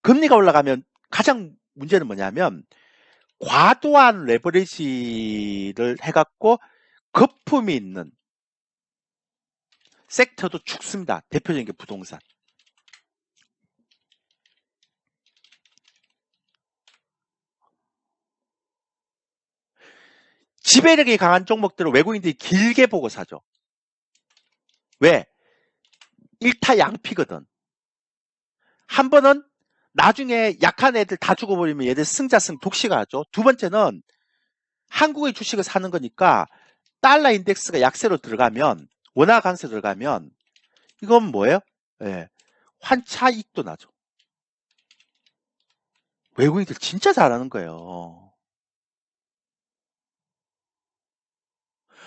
금리가 올라가면 가장 문제는 뭐냐면, 과도한 레버리지를 해갖고 거품이 있는 섹터도 죽습니다. 대표적인 게 부동산. 지배력이 강한 종목들을 외국인들이 길게 보고 사죠. 왜? 일타 양피거든. 한 번은 나중에 약한 애들 다 죽어버리면 얘들 승자승 독시가 하죠. 두 번째는 한국의 주식을 사는 거니까 달러 인덱스가 약세로 들어가면, 원화 강세 들어가면 이건 뭐예요? 예, 환차익도 나죠. 외국인들 진짜 잘하는 거예요.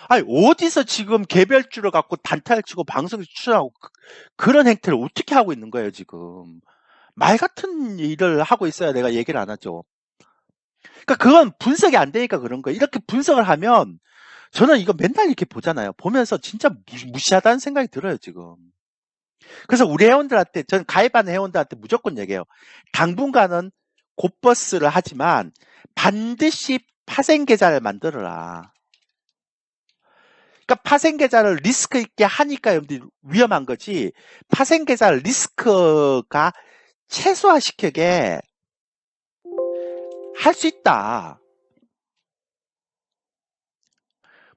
아니 어디서 지금 개별주를 갖고 단타를 치고 방송에 추천하고 그런 행태를 어떻게 하고 있는 거예요 지금. 말 같은 일을 하고 있어야 내가 얘기를 안 하죠. 그러니까 그건 분석이 안 되니까 그런 거예요. 이렇게 분석을 하면 저는 이거 맨날 이렇게 보잖아요. 보면서 진짜 무시하다는 생각이 들어요 지금. 그래서 우리 회원들한테, 전 가입하는 회원들한테 무조건 얘기해요. 당분간은 곧버스를 하지만 반드시 파생 계좌를 만들어라. 그러니까 파생 계좌를 리스크 있게 하니까 여러분들이 위험한 거지. 파생 계좌를 리스크가 최소화시키게 할 수 있다.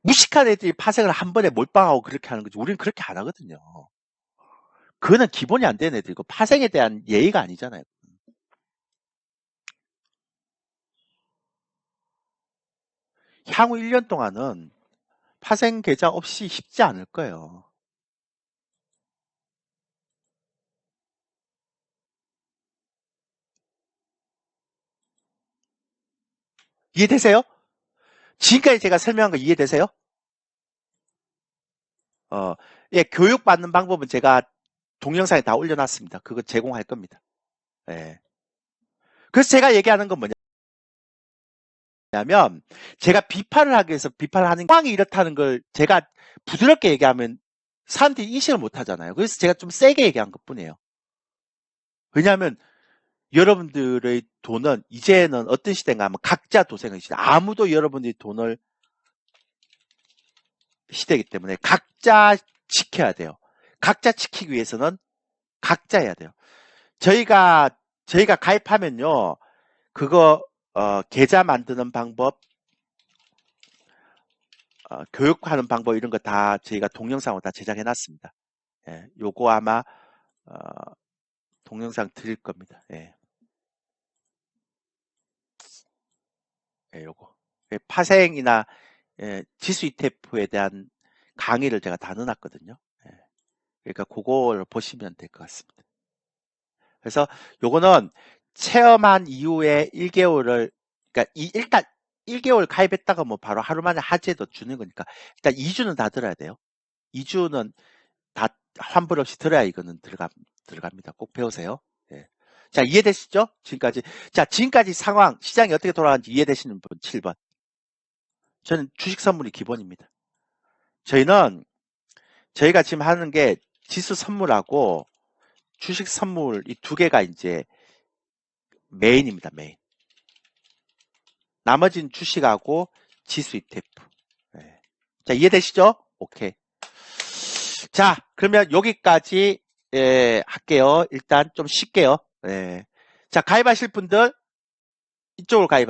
무식한 애들이 파생을 한 번에 몰빵하고 그렇게 하는 거지. 우리는 그렇게 안 하거든요. 그거는 기본이 안 되는 애들이고 파생에 대한 예의가 아니잖아요. 향후 1년 동안은 파생 계좌 없이 쉽지 않을 거예요. 이해되세요? 지금까지 제가 설명한 거 이해되세요? 예, 교육받는 방법은 제가 동영상에 다 올려놨습니다. 그거 제공할 겁니다. 예. 그래서 제가 얘기하는 건 뭐냐면, 제가 비판을 하기 위해서 비판을 하는 상황이 이렇다는 걸 제가 부드럽게 얘기하면 사람들이 인식을 못 하잖아요. 그래서 제가 좀 세게 얘기한 것 뿐이에요. 왜냐하면 여러분들의 돈은 이제는 어떤 시대인가 하면 각자 도생의 시대. 아무도 여러분들이 돈을 시대이기 때문에 각자 지켜야 돼요. 각자 지키기 위해서는 각자 해야 돼요. 저희가 가입하면요. 그거 계좌 만드는 방법, 교육하는 방법 이런 거 다 저희가 동영상으로 다 제작해 놨습니다. 예, 요거 아마 어, 동영상 드릴 겁니다. 예. 예, 요거. 예, 파생이나 지수 ETF에 대한 강의를 제가 다 넣어놨거든요. 예. 그러니까 그거를 보시면 될 것 같습니다. 그래서 요거는 체험한 이후에 1개월을, 그러니까 일단 1개월 가입했다가 뭐 바로 하루 만에 하재도 주는 거니까 일단 2주는 다 들어야 돼요. 2주는 다 환불 없이 들어야 이거는 들어갑니다. 꼭 배우세요. 예. 자, 이해되시죠? 지금까지. 자, 지금까지 상황, 시장이 어떻게 돌아가는지 이해되시는 분 7번. 저는 주식 선물이 기본입니다. 저희가 지금 하는 게 지수 선물하고 주식 선물 이 두 개가 이제 메인입니다. 메인. 나머지는 주식하고 지수 ETF. 네. 자, 이해되시죠? 오케이. 자, 그러면 여기까지 할게요. 일단 좀 쉽게요. 자, 가입하실 분들 이쪽으로 가입하세요.